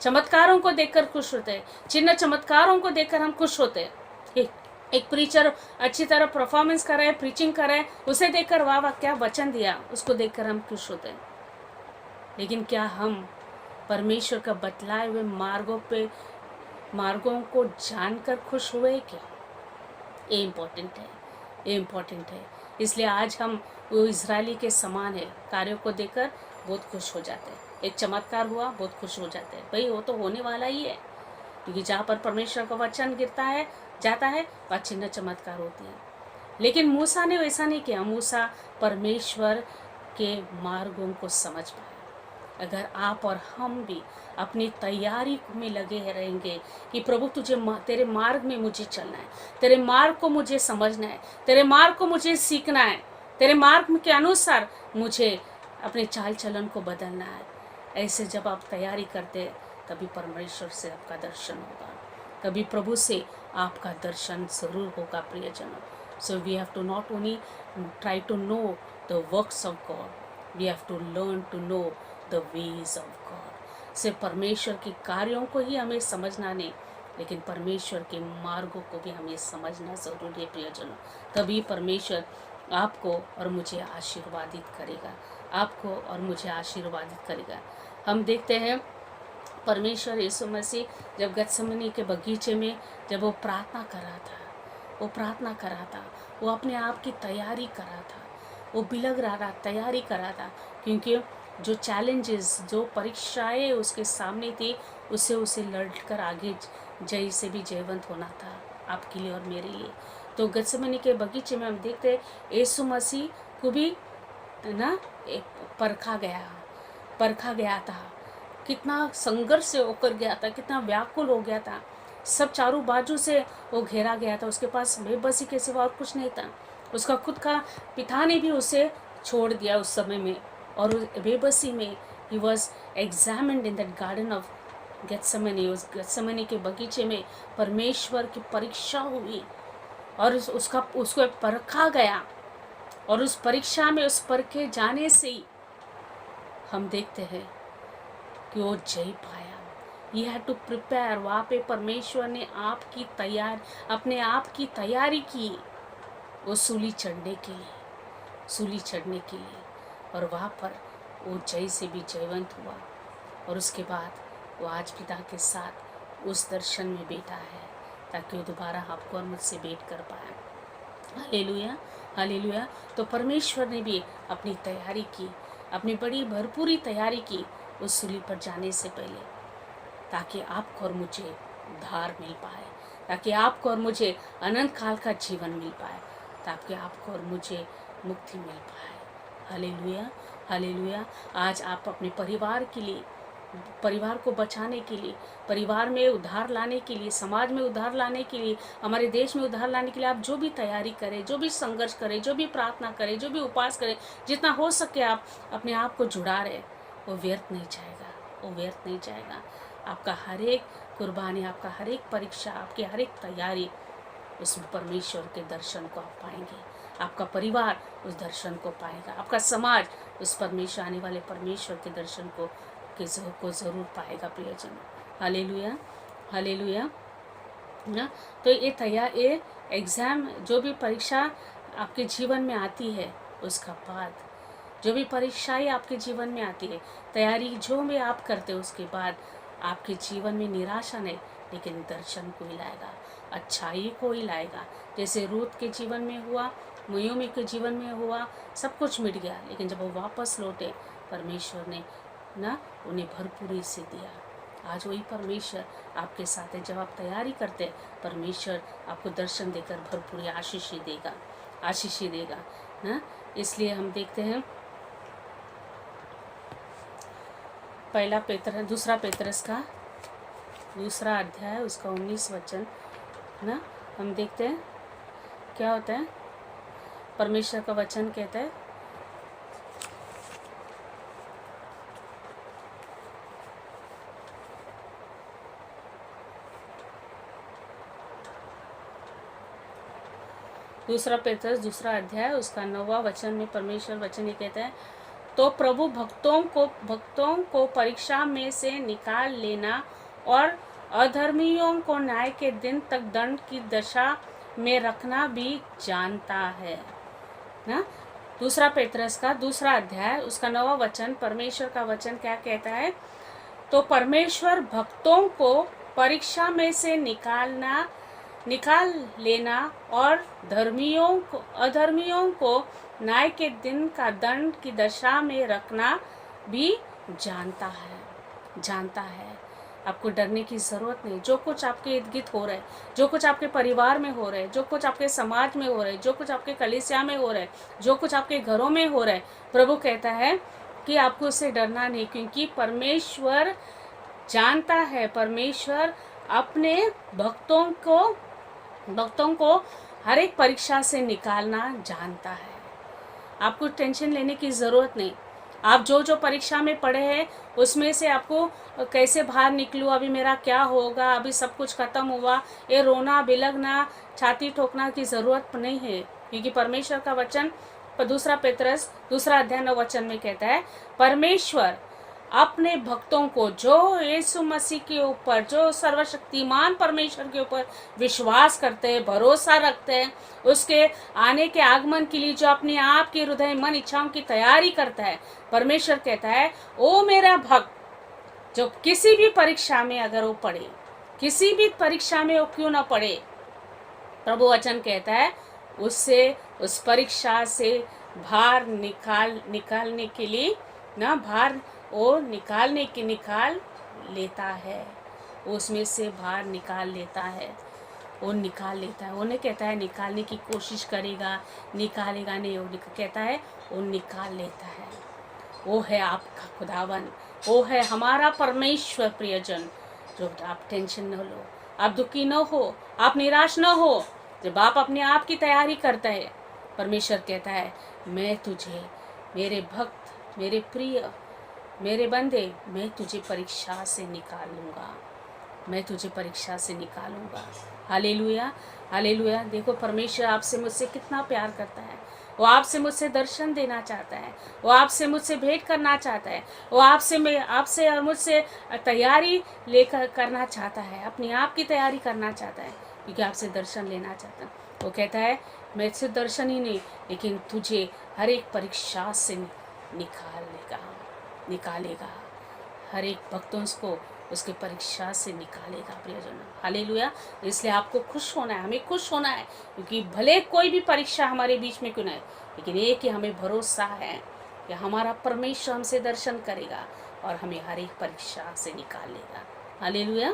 चमत्कारों को देखकर खुश होते हैं, चिन्ह चमत्कारों को देखकर हम खुश होते हैं। एक प्रीचर अच्छी तरह परफॉर्मेंस कर रहा है, प्रीचिंग कर रहा है, उसे देखकर वाह वाह क्या वचन दिया, उसको देखकर हम खुश होते हैं। लेकिन क्या हम परमेश्वर का बतलाए हुए मार्गों को जानकर खुश हुए क्या? ये इम्पोर्टेंट है, ये इम्पोर्टेंट है। इसलिए आज हम वो इजरायली के समान है, कार्यों को देखकर बहुत खुश हो जाते हैं। एक चमत्कार हुआ, बहुत खुश हो जाते हैं, भाई वो तो होने वाला ही है, क्योंकि जहाँ पर परमेश्वर का वचन गिरता है, जाता है, वह चिन्ह चमत्कार होती है। लेकिन मूसा ने वैसा नहीं किया, मूसा परमेश्वर के मार्गों को समझ पाया। अगर आप और हम भी अपनी तैयारी में लगे रहेंगे कि प्रभु तेरे मार्ग में मुझे चलना है, तेरे मार्ग को मुझे समझना है, तेरे मार्ग को मुझे सीखना है, तेरे मार्ग के अनुसार मुझे अपने चाल चलन को बदलना है। ऐसे जब आप तैयारी करते हैं तभी परमेश्वर से आपका दर्शन होगा, तभी प्रभु से आपका दर्शन जरूर होगा प्रियजनों। So we have to not only try to know the works of God, we have to learn to know the ways of God. सिर्फ परमेश्वर के कार्यों को ही हमें समझना नहीं, लेकिन परमेश्वर के मार्गों को भी हमें समझना जरूरी है प्रियजनों। तभी परमेश्वर आपको और मुझे आशीर्वादित करेगा, आपको और मुझे आशीर्वादित करेगा। हम देखते हैं परमेश्वर यीशु मसीह जब गत्समनी के बगीचे में जब वो प्रार्थना कर रहा था, वो प्रार्थना कर रहा था, वो अपने आप की तैयारी कर रहा था, वो बिलग रहा था, तैयारी कर रहा था, क्योंकि जो चैलेंजेस, जो परीक्षाएं उसके सामने थी, उसे लड़कर आगे जय से भी जयवंत होना था आपके लिए और मेरे लिए। तो गत्समनी के बगीचे में हम देखते हैं यीशु मसीह को भी ना परखा गया था, कितना संघर्ष से होकर गया था, कितना व्याकुल हो गया था, सब चारों बाजू से वो घेरा गया था, उसके पास बेबसी के सिवा और कुछ नहीं था। उसका खुद का पिता ने भी उसे छोड़ दिया उस समय में, और बेबसी में ही was examined in that garden of Gethsemane. उस गेत्सेमनी के बगीचे में परमेश्वर की परीक्षा हुई और उसको परखा गया, और उस परीक्षा में, उस परखे जाने से ही हम देखते हैं कि वो जय पाया। He had to prepare, वहाँ पे परमेश्वर ने अपने आप की तैयारी की वो सूली चढ़ने के लिए, और वहाँ पर वो जय से भी जयवंत हुआ, और उसके बाद वो आज पिता के साथ उस दर्शन में बैठा है, ताकि वो दोबारा आपको और मुझसे भेंट कर पाए। Hallelujah, hallelujah. तो परमेश्वर ने भी अपनी तैयारी की, अपनी बड़ी भरपूरी तैयारी की उस सूली पर जाने से पहले, ताकि आपको और मुझे उद्धार मिल पाए, ताकि आपको और मुझे अनंत काल का जीवन मिल पाए, ताकि आपको और मुझे मुक्ति मिल पाए। Hallelujah, hallelujah. आज आप अपने परिवार के लिए, परिवार को बचाने के लिए, परिवार में उद्धार लाने के लिए, समाज में उद्धार लाने के लिए, हमारे देश में उद्धार लाने के लिए आप जो भी तैयारी करें, जो भी संघर्ष करें, जो भी प्रार्थना करें, जो भी उपवास करें, जितना हो सके आप अपने आप को जुड़ा रहे, वो व्यर्थ नहीं जाएगा, वो व्यर्थ नहीं जाएगा। आपका हर एक कुर्बानी, आपका हर एक परीक्षा, आपकी हर एक तैयारी, उसमें परमेश्वर के दर्शन को आप पाएंगे, आपका परिवार उस दर्शन को पाएगा, आपका समाज उस परमेश्वर, आने वाले परमेश्वर के दर्शन को ज़रूर पाएगा प्रियजनों। हालेलुया, हालेलुया ना। तो ये एग्ज़ाम, जो भी परीक्षा आपके जीवन में आती है, उसका बाद जो भी परीक्षाएं आपके जीवन में आती है, तैयारी जो भी आप करते हो, उसके बाद आपके जीवन में निराशा नहीं, लेकिन दर्शन को ही लाएगा, अच्छाई को ही लाएगा। जैसे रूत के जीवन में हुआ, नयोमी के जीवन में हुआ, सब कुछ मिट गया, लेकिन जब वो वापस लौटे, परमेश्वर ने ना उन्हें भरपूरी से दिया। आज वही परमेश्वर आपके साथ है। जब आप तैयारी करते हैं, परमेश्वर आपको दर्शन देकर भरपूरी आशीष ही देगा ना। इसलिए हम देखते हैं दूसरा पेतरस का 2 अध्याय, उसका 19 वचन ना, हम देखते हैं क्या होता है। परमेश्वर का वचन कहता है, दूसरा पेतरस 2 अध्याय उसका 9वां वचन में परमेश्वर वचन ये कहता है, तो प्रभु भक्तों को परीक्षा में से निकाल लेना और अधर्मियों को न्याय के दिन तक दंड की दशा में रखना भी जानता है ना। दूसरा पेतरस का 2 अध्याय उसका 9वां वचन, परमेश्वर का वचन क्या कहता है, तो परमेश्वर भक्तों को परीक्षा में से निकाल लेना और अधर्मियों को न्याय के दिन का दंड की दशा में रखना भी जानता है। आपको डरने की ज़रूरत नहीं। जो कुछ आपके इर्द गिर्द हो रहा है, जो कुछ आपके परिवार में हो रहा है, जो कुछ आपके समाज में हो रहा है, जो कुछ आपके कलीसिया में हो रहा है, जो कुछ आपके घरों में हो रहा है, प्रभु कहता है कि आपको उससे डरना नहीं, क्योंकि परमेश्वर जानता है, परमेश्वर अपने भक्तों को हर एक परीक्षा से निकालना जानता है। आपको टेंशन लेने की ज़रूरत नहीं। आप जो जो परीक्षा में पढ़े हैं उसमें से आपको कैसे बाहर निकलूँ, अभी मेरा क्या होगा, अभी सब कुछ ख़त्म हुआ, ये रोना बिलगना छाती ठोकना की ज़रूरत नहीं है। क्योंकि परमेश्वर का वचन दूसरा पेतरस 2 अध्याय 9 वचन में कहता है, परमेश्वर अपने भक्तों को जो यीशु मसीह के ऊपर, जो सर्वशक्तिमान परमेश्वर के ऊपर विश्वास करते हैं, भरोसा रखते हैं, उसके आने के आगमन के लिए जो अपने आप की हृदय मन इच्छाओं की तैयारी करता है, परमेश्वर कहता है ओ मेरा भक्त जो किसी भी परीक्षा में अगर वो पढ़े, किसी भी परीक्षा में वो क्यों ना पढ़े, प्रभु वचन कहता है उससे उस परीक्षा से बाहर निकालने के लिए ना बाहर वो निकाल लेता है, उसमें से बाहर निकाल लेता है, वो निकाल लेता है। वो नहीं कहता है निकालने की कोशिश करेगा, निकालेगा नहीं, वो कहता है वो निकाल लेता है। वो है आपका खुदावन, वो है हमारा परमेश्वर प्रियजन। जो आप टेंशन न लो, आप दुखी न हो, आप निराश न हो। जब आप अपने आप की तैयारी करते हैं, परमेश्वर कहता है मैं तुझे, मेरे भक्त, मेरे प्रिय, मेरे बंदे, मैं तुझे परीक्षा से निकालूंगा, मैं तुझे परीक्षा से निकालूंगा। Hallelujah, hallelujah. देखो परमेश्वर आपसे मुझसे कितना प्यार करता है। वो आपसे मुझसे दर्शन देना चाहता है, वो आपसे मुझसे भेंट करना चाहता है, वो आपसे और मुझसे तैयारी लेकर करना चाहता है, अपने आप की तैयारी करना चाहता है, क्योंकि आपसे दर्शन लेना चाहता है। वो कहता है मैं सिर्फ दर्शन ही नहीं, लेकिन तुझे हर एक परीक्षा से निकालेगा, हर एक भक्तों को उसके परीक्षा से निकालेगा प्रियजन। हालेलुया। इसलिए आपको खुश होना है, हमें खुश होना है, क्योंकि भले कोई भी परीक्षा हमारे बीच में क्यों ना है, लेकिन एक ही हमें भरोसा है कि हमारा परमेश्वर हमसे दर्शन करेगा और हमें हर एक परीक्षा से निकालेगा। हालेलुया।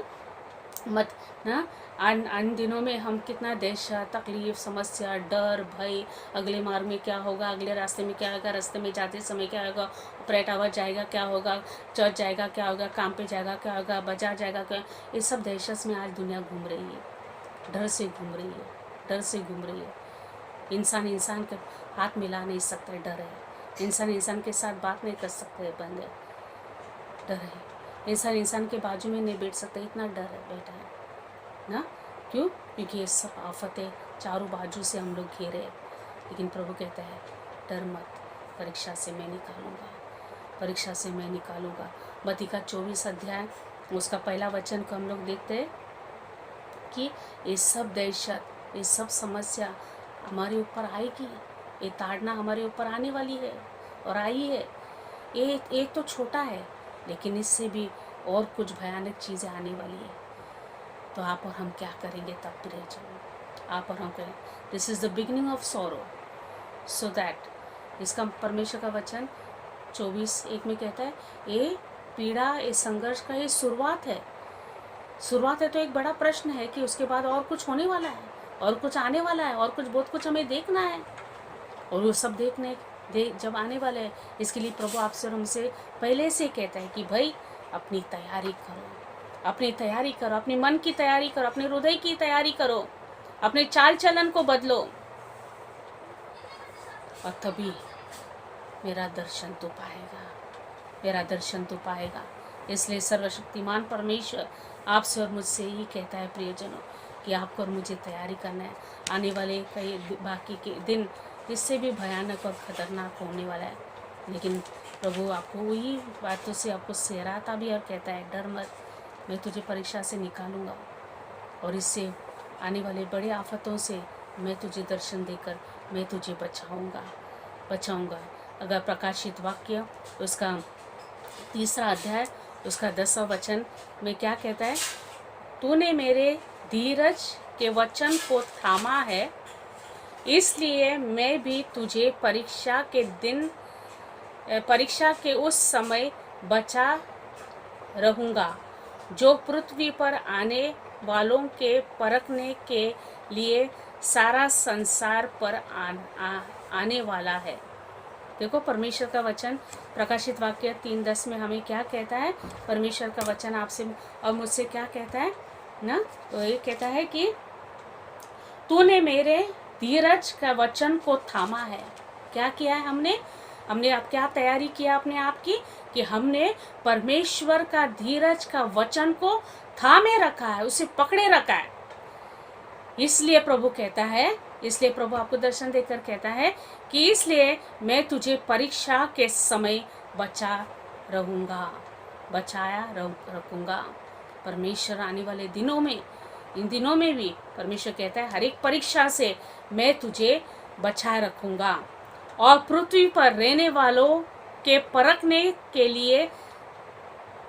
मत ना अन दिनों में हम कितना दहशत, तकलीफ, समस्या, डर, भय, अगले मार्ग में क्या होगा, अगले रास्ते में क्या होगा, रास्ते में जाते समय क्या होगा, ऑपरेट आवर जाएगा क्या होगा, चर्च जाएगा क्या होगा, काम पे जाएगा क्या होगा, बाजार जाएगा क्या, ये सब दहशत में आज दुनिया घूम रही है, डर से घूम रही है, डर से घूम रही है। इंसान के हाथ मिला नहीं सकता, डर है। इंसान के साथ बात नहीं कर सकते, बंद है, डर है। इंसान के बाजू में नहीं बैठ सकता, इतना डर है बैठा है ना। क्यों? क्योंकि ये सब आफतें चारों बाजू से हम लोग घेरे हैं। लेकिन प्रभु कहता है डर मत, परीक्षा से मैं निकालूंगा, परीक्षा से मैं निकालूंगा। मत्ती का 24 अध्याय उसका पहला वचन को हम लोग देखते हैं कि ये सब दहशत, ये सब समस्या हमारे ऊपर आएगी, ये ताड़ना हमारे ऊपर आने वाली है और आई है। ये तो छोटा है, लेकिन इससे भी और कुछ भयानक चीज़ें आने वाली है। तो आप और हम क्या करेंगे तब प्रियजन? आप और हम करें, this is the beginning of sorrow, so that, इसका परमेश्वर का वचन 24:1 में कहता है ये पीड़ा, ये संघर्ष का ये शुरुआत है। शुरुआत है तो एक बड़ा प्रश्न है कि उसके बाद और कुछ होने वाला है, और कुछ आने वाला है, और कुछ बहुत कुछ हमें देखना है, और वो सब जब आने वाले हैं, इसके लिए प्रभु आपसे और हमसे पहले से कहता है कि भाई अपनी तैयारी करो, अपनी तैयारी करो, अपने मन की तैयारी करो, अपने हृदय की तैयारी करो, अपने चाल चलन को बदलो, और तभी मेरा दर्शन तो पाएगा, मेरा दर्शन तो पाएगा। इसलिए सर्वशक्तिमान परमेश्वर आपसे और मुझसे ही कहता है प्रियजनों कि आपको और मुझे तैयारी करना है। आने वाले कई बाकी के दिन इससे भी भयानक और ख़तरनाक होने वाला है, लेकिन प्रभु आपको वही बातों से आपको सहराता भी और कहता है डर मत, मैं तुझे परीक्षा से निकालूंगा, और इससे आने वाले बड़े आफतों से मैं तुझे दर्शन देकर मैं तुझे बचाऊंगा। अगर प्रकाशित वाक्य उसका 3 अध्याय उसका 10वां वचन में क्या कहता है, तूने मेरे धीरज के वचन को थामा है, इसलिए मैं भी तुझे परीक्षा के उस समय बचा रहूँगा जो पृथ्वी पर आने वालों के परखने के लिए सारा संसार पर आने वाला है। देखो परमेश्वर का वचन प्रकाशित वाक्य 3:10 में हमें क्या कहता है, परमेश्वर का वचन आपसे और मुझसे क्या कहता है ना, तो ये कहता है कि तूने मेरे धीरज का वचन को थामा है। क्या किया है हमने हमने अब क्या तैयारी किया अपने आप की कि हमने परमेश्वर का धीरज का वचन को थामे रखा है, उसे पकड़े रखा है। इसलिए प्रभु कहता है, इसलिए प्रभु आपको दर्शन देकर कहता है कि इसलिए मैं तुझे परीक्षा के समय बचाया रखूंगा। परमेश्वर आने वाले दिनों में, इन दिनों में भी परमेश्वर कहता है हर एक परीक्षा से मैं तुझे बचाए रखूंगा। और पृथ्वी पर रहने वालों के परखने के लिए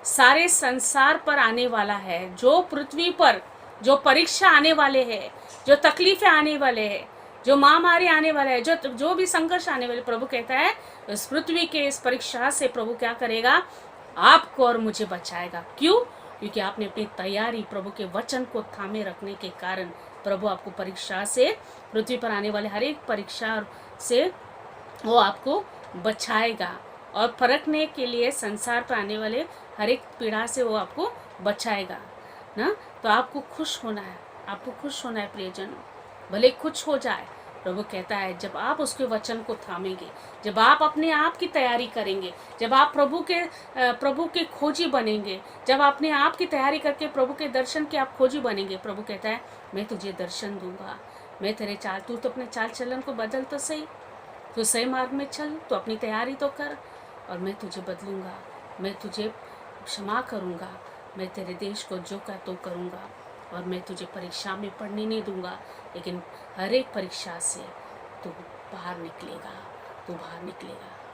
सारे संसार पर आने वाला है। जो पृथ्वी पर जो परीक्षा आने वाले हैं, जो तकलीफें आने वाले हैं, जो महामारी आने वाला है, जो भी संघर्ष आने वाले, प्रभु कहता है इस पृथ्वी के इस परीक्षा से प्रभु क्या करेगा, आपको और मुझे बचाएगा। क्यों? क्योंकि आपने अपनी तैयारी प्रभु के वचन को थामे रखने के कारण प्रभु आपको परीक्षा से, पृथ्वी पर आने वाले हर एक परीक्षा से वो आपको बचाएगा। और परखने के लिए संसार पर आने वाले हर एक पीड़ा से वो आपको बचाएगा ना। तो आपको खुश होना है, आपको खुश होना है प्रियजनों, भले कुछ हो जाए। प्रभु कहता है जब आप उसके वचन को थामेंगे, जब आप अपने आप की तैयारी करेंगे, जब आप प्रभु के खोजी बनेंगे, जब अपने आप की तैयारी करके प्रभु के दर्शन के आप खोजी बनेंगे, प्रभु कहता है मैं तुझे दर्शन दूंगा। मैं तेरे तू तो अपने चाल चलन को बदल तो सही, तो सही मार्ग में चल, तो अपनी तैयारी तो कर, और मैं तुझे बदलूंगा, मैं तुझे क्षमा करूंगा, मैं तेरे देश को जो का तो करूंगा, और मैं तुझे परीक्षा में पढ़ने नहीं दूंगा, लेकिन हर एक परीक्षा से तू बाहर निकलेगा।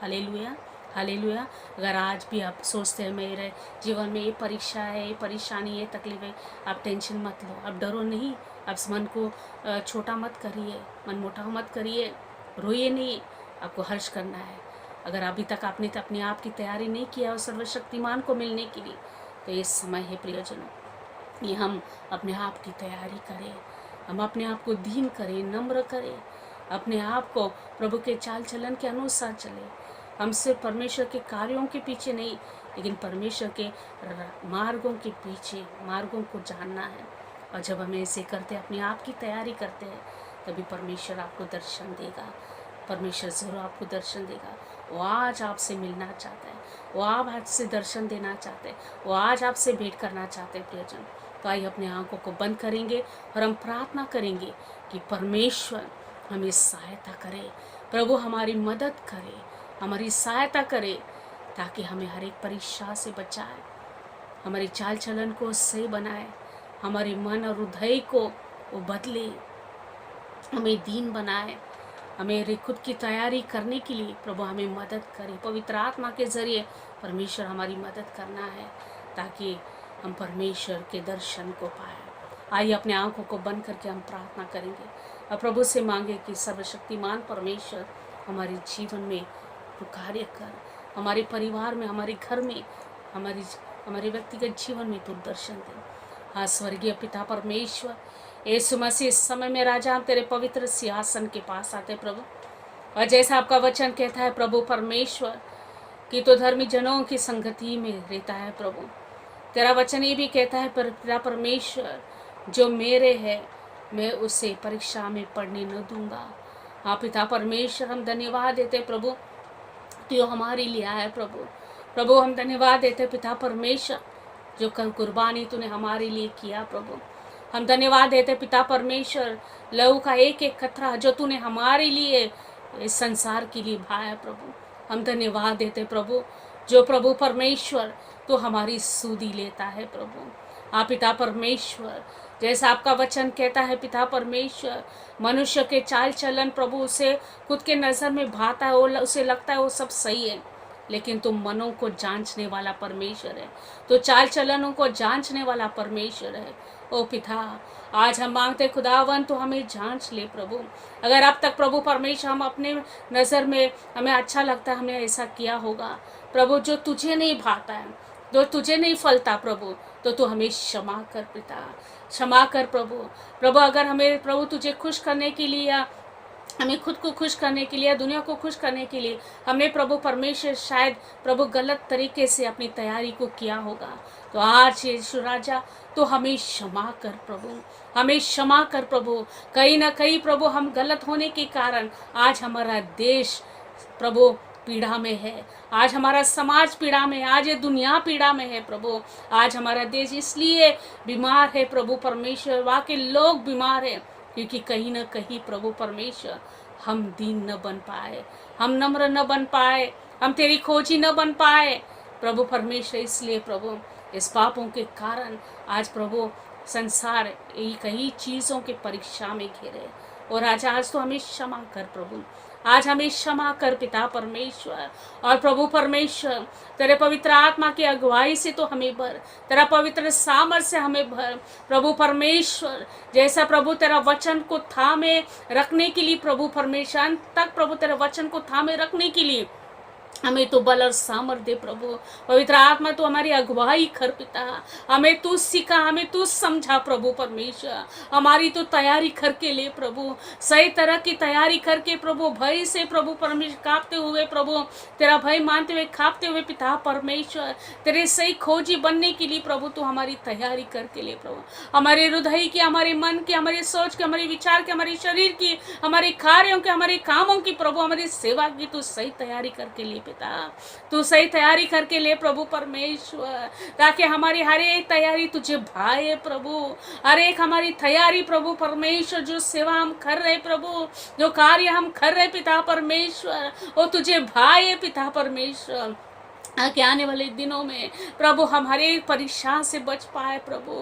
Hallelujah, hallelujah. अगर आज भी आप सोचते हैं मेरे जीवन में ये परीक्षा है, ये परेशानी, ये तकलीफ है, आप टेंशन मत लो, आप डरो नहीं, आप मन को छोटा मत करिए, मन मोटा मत करिए, रोइए नहीं, आपको हर्ष करना है। अगर अभी तक आपने तो अपने आप की तैयारी नहीं किया उस सर्वशक्तिमान को मिलने के लिए, तो ये समय है प्रियजनों, ये हम अपने आप की तैयारी करें, हम अपने आप को दीन करें, नम्र करें, अपने आप को प्रभु के चाल चलन के अनुसार चले। हम सिर्फ परमेश्वर के कार्यों के पीछे नहीं, लेकिन परमेश्वर के मार्गों को जानना है। और जब हम ऐसे करते, अपने आप की तैयारी करते हैं, तभी परमेश्वर आपको दर्शन देगा। परमेश्वर ज़रूर आपको दर्शन देगा। वो आज आपसे मिलना चाहता है, वो आज से दर्शन देना चाहते हैं, वो आज आपसे भेंट करना चाहते हैं प्रियजन। तो आइए अपने आंखों को बंद करेंगे और हम प्रार्थना करेंगे कि परमेश्वर हमें सहायता करे, प्रभु हमारी मदद करे, हमारी सहायता करे, ताकि हमें हर एक परीक्षा से बचाए, हमारी चाल चलन को सही बनाए, हमारे मन और हृदय को वो बदले, हमें दीन बनाए, हमें खुद की तैयारी करने के लिए प्रभु हमें मदद करे। पवित्र आत्मा के जरिए परमेश्वर हमारी मदद करना है, ताकि हम परमेश्वर के दर्शन को पाए। आइए अपने आंखों को बंद करके हम प्रार्थना करेंगे और प्रभु से मांगे कि सर्वशक्तिमान परमेश्वर हमारे जीवन में तू कार्य कर, हमारे परिवार में, हमारे घर में, हमारे व्यक्तिगत जीवन में तू दर्शन दे। हाँ स्वर्गीय पिता परमेश्वर, यीशु मसीह इस समय में राजा, हम तेरे पवित्र सिंहासन के पास आते प्रभु, और जैसा आपका वचन कहता है प्रभु परमेश्वर कि तो धर्मी जनों की संगति में रहता है प्रभु। तेरा वचन ये भी कहता है पिता परमेश्वर, जो मेरे है मैं उसे परीक्षा में पढ़ने न दूंगा। हाँ पिता परमेश्वर, हम धन्यवाद देते प्रभु, तो हमारे लिए आया प्रभु हम धन्यवाद देते पिता परमेश्वर, जो कल कुर्बानी तूने हमारे लिए किया प्रभु। हम धन्यवाद देते पिता परमेश्वर, लहू का एक एक कतरा जो तूने हमारे लिए इस संसार के लिए भाया प्रभु। हम धन्यवाद देते प्रभु, जो प्रभु परमेश्वर तो हमारी सूदी लेता है प्रभु। हाँ पिता परमेश्वर, जैसा आपका वचन कहता है पिता परमेश्वर, मनुष्य के चाल चलन प्रभु उसे खुद के नज़र में भाता है, उसे लगता है वो सब सही है, लेकिन तुम मनों को जांचने वाला परमेश्वर है, तो चाल चलनों को जांचने वाला परमेश्वर है। ओ पिता, आज हम मांगते खुदावन तो हमें जांच ले प्रभु। अगर अब तक प्रभु परमेश्वर हम अपने नज़र में हमें अच्छा लगता है, हमने ऐसा किया होगा प्रभु जो तुझे नहीं भाता है, जो तुझे नहीं फलता प्रभु, तो तू हमें क्षमा कर पिता, क्षमा कर प्रभु। अगर हमें प्रभु तुझे खुश करने के लिए, हमें खुद को खुश करने के लिए, दुनिया को खुश करने के लिए हमने प्रभु परमेश्वर शायद प्रभु गलत तरीके से अपनी तैयारी को किया होगा, तो आज यीशु राजा तो हमें क्षमा कर प्रभु, हमें क्षमा कर प्रभु। कहीं ना कहीं प्रभु हम गलत होने के कारण आज हमारा देश प्रभु पीड़ा में है, आज हमारा समाज पीड़ा में है, आज ये दुनिया पीड़ा में है प्रभु। आज हमारा देश इसलिए बीमार है प्रभु परमेश्वर, वाकई लोग बीमार है क्योंकि कहीं ना कहीं प्रभु परमेश्वर हम दीन न बन पाए, हम नम्र न बन पाए, हम तेरी खोजी न बन पाए प्रभु परमेश्वर। इसलिए प्रभु इस पापों के कारण आज प्रभु संसार कई चीज़ों के परीक्षा में घिरे, और आज तो हमें क्षमा कर प्रभु, आज हमें क्षमा कर पिता परमेश्वर। और प्रभु परमेश्वर तेरे पवित्र आत्मा की अगुवाई से तो हमें भर, तेरा पवित्र सामर्थ से हमें भर प्रभु परमेश्वर। जैसा प्रभु तेरा वचन को थामे रखने के लिए प्रभु परमेश्वर, अंत तक प्रभु तेरे वचन को थामे रखने के लिए हमें तो बल और सामर्थ्य दे प्रभु। पवित्र आत्मा तो हमारी अगुवाई कर पिता, हमें तू सिखा, हमें तू समझा प्रभु परमेश्वर। हमारी तो तैयारी करके ले प्रभु, सही तरह की तैयारी करके प्रभु, भय से प्रभु परमेश्वर कांपते हुए प्रभु, तेरा भय मानते हुए कांपते हुए पिता परमेश्वर, तेरे सही खोजी बनने के लिए प्रभु तू हमारी तैयारी करके ले प्रभु। हमारे हृदय की, हमारे मन की, हमारी सोच की, हमारे विचार की, हमारे शरीर की, हमारे कार्यों के, हमारे कामों की प्रभु, हमारी सेवा की तू सही तैयारी करके ले पिता, तू सही तैयारी करके ले प्रभु परमेश्वर, ताकि हमारी हर एक तैयारी तुझे भाए प्रभु। हर एक हमारी तैयारी प्रभु परमेश्वर, जो सेवा हम कर रहे प्रभु, जो कार्य हम कर रहे पिता परमेश्वर, वो तुझे भाए पिता परमेश्वर। आगे आने वाले दिनों में प्रभु हम हर एक परीक्षा से बच पाए प्रभु,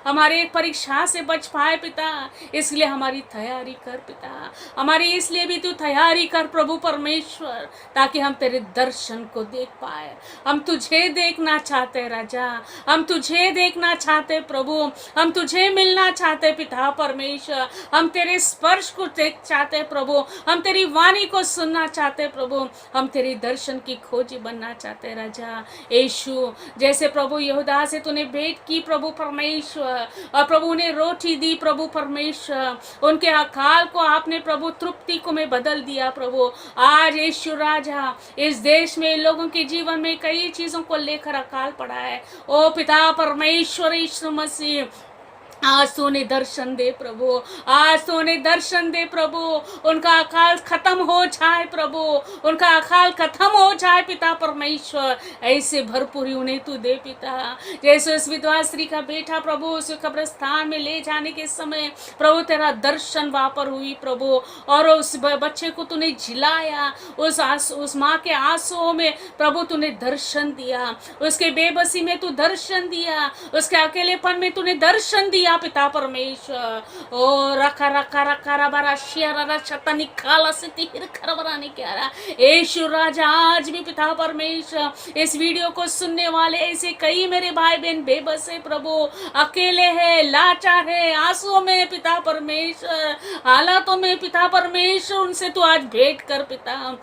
हमारे एक परीक्षा से बच पाए पिता। इसलिए हमारी तैयारी कर पिता, हमारी इसलिए भी तू तैयारी कर प्रभु परमेश्वर, ताकि हम तेरे दर्शन को देख पाए। हम तुझे देखना चाहते राजा, हम तुझे देखना चाहते प्रभु, हम तुझे मिलना चाहते पिता परमेश्वर, हम तेरे स्पर्श को देख चाहते प्रभु, हम तेरी वाणी को सुनना चाहते प्रभु, हम तेरे दर्शन की खोजी बनना चाहते राजा यीशु। जैसे प्रभु यहूदा से तूने भेंट की प्रभु परमेश्वर, और प्रभु ने रोटी दी प्रभु परमेश्वर, उनके अकाल को आपने प्रभु तृप्ति को में बदल दिया प्रभु। आज यीशु राजा इस देश में लोगों के जीवन में कई चीजों को लेकर अकाल पड़ा है। ओ पिता परमेश्वर यीशु मसीह, आज तूने दर्शन दे प्रभु, आज तूने दर्शन दे प्रभु, उनका अकाल खत्म हो जाए प्रभु, उनका अकाल खत्म हो जाए पिता परमेश्वर। ऐसे भरपूरी उन्हें तू दे पिता। जैसे उस विधवा स्त्री का बेटा प्रभु उस कब्रिस्तान में ले जाने के समय प्रभु तेरा दर्शन वहाँ पर हुई प्रभु, और उस बच्चे को तूने झिलाया, उस माँ के आंसुओं में प्रभु तूने दर्शन दिया, उसके बेबसी में तू दर्शन दिया, उसके अकेलेपन में तूने दर्शन दिया पिता परमेश्वर। ओ रखा रखा रखा रबरा शियरा छता निकाला से तीर खरबराने क्या रहा यीशु राजा। आज भी पिता परमेश्वर इस वीडियो को सुनने वाले ऐसे कई मेरे भाई बहन बेबस है प्रभु, अकेले है, लाचार है, आंसुओं में पिता परमेश्वर, हालातों में पिता परमेश्वर, उनसे तू आज भेंट कर पिता,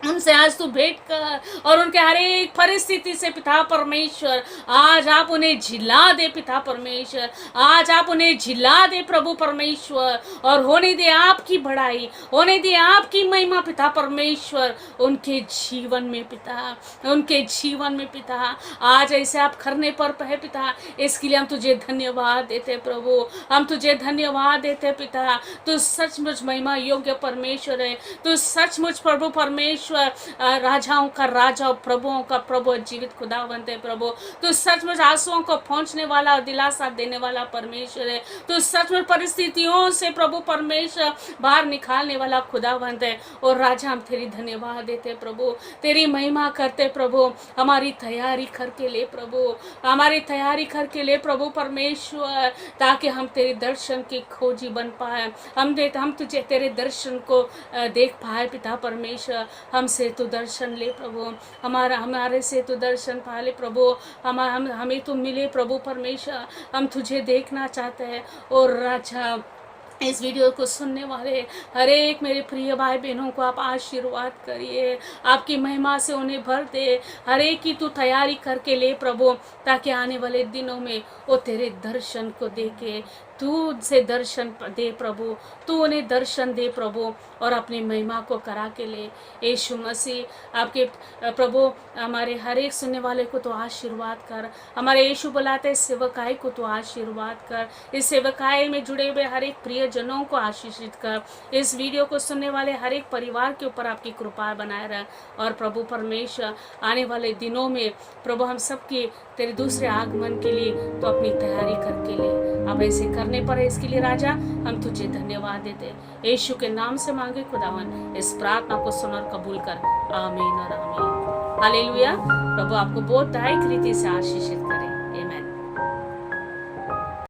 उनसे आज तू भेंट कर, और उनके हर एक परिस्थिति से पिता परमेश्वर आज आप उन्हें झिला दे पिता परमेश्वर, आज आप उन्हें झिला दे प्रभु परमेश्वर, और होने दे आपकी बढ़ाई, होने दे आपकी महिमा पिता परमेश्वर उनके जीवन में पिता, उनके जीवन में पिता। आज ऐसे आप करने पर है पिता, इसके लिए हम तुझे धन्यवाद देते प्रभु, हम तुझे धन्यवाद देते पिता। तू सचमुच महिमा योग्य परमेश्वर है, तू सचमुच प्रभु परमेश्वर राजाओं का राजा और प्रभुओं का प्रभु, जीवित खुदावंत है प्रभु। तू सचमुच आंसुओं को पहुंचने वाला और दिलासा देने वाला परमेश्वर है। तू सचमुच परिस्थितियों से प्रभु परमेश्वर बाहर निकालने वाला खुदावंत है। और राजा हम तेरी धन्यवाद देते प्रभु, तेरी महिमा करते प्रभु। हमारी तैयारी करके ले प्रभु, हमारी तैयारी करके ले प्रभु परमेश्वर, ताकि हम तेरे दर्शन की खोजी बन पाए, हम तुझे तेरे दर्शन को देख पाए पिता परमेश्वर। हमसे तू दर्शन ले प्रभु, हमारे से तू दर्शन पा ले प्रभु, हमें तू मिले प्रभु परमेश्वर, हम तुझे देखना चाहते हैं। और राजा इस वीडियो को सुनने वाले हर एक मेरे प्रिय भाई बहनों को आप आशीर्वाद करिए, आपकी महिमा से उन्हें भर दे। हर एक की तू तैयारी करके ले प्रभु, ताकि आने वाले दिनों में वो तेरे दर्शन को देखे, तू उनसे दर्शन दे प्रभु, तू उन्हें दर्शन दे प्रभु, और अपनी महिमा को करा के ले। यीशु मसीह आपके प्रभु हमारे हर एक सुनने वाले को तो आशीर्वाद कर, हमारे यीशु बुलाते सेवकाई को तो आशीर्वाद कर, इस सेवकाई में जुड़े हुए हर एक प्रियजनों को आशीषित कर, इस वीडियो को सुनने वाले हर एक परिवार के ऊपर आपकी कृपा बनाए रह। और प्रभु परमेश्वर आने वाले दिनों में प्रभु हम सबकी तेरे दूसरे आगमन के लिए तो अपनी तैयारी करके ले। अब ऐसे करने पर है, इसके लिए राजा हम तुझे धन्यवाद देते। यीशु के नाम से मांगे खुदावन, इस प्रार्थना को सुन और कबूल कर। आमीन और आमीन। हालेलुया। प्रभु आपको बहुत दायक रीति से आशीषित करे।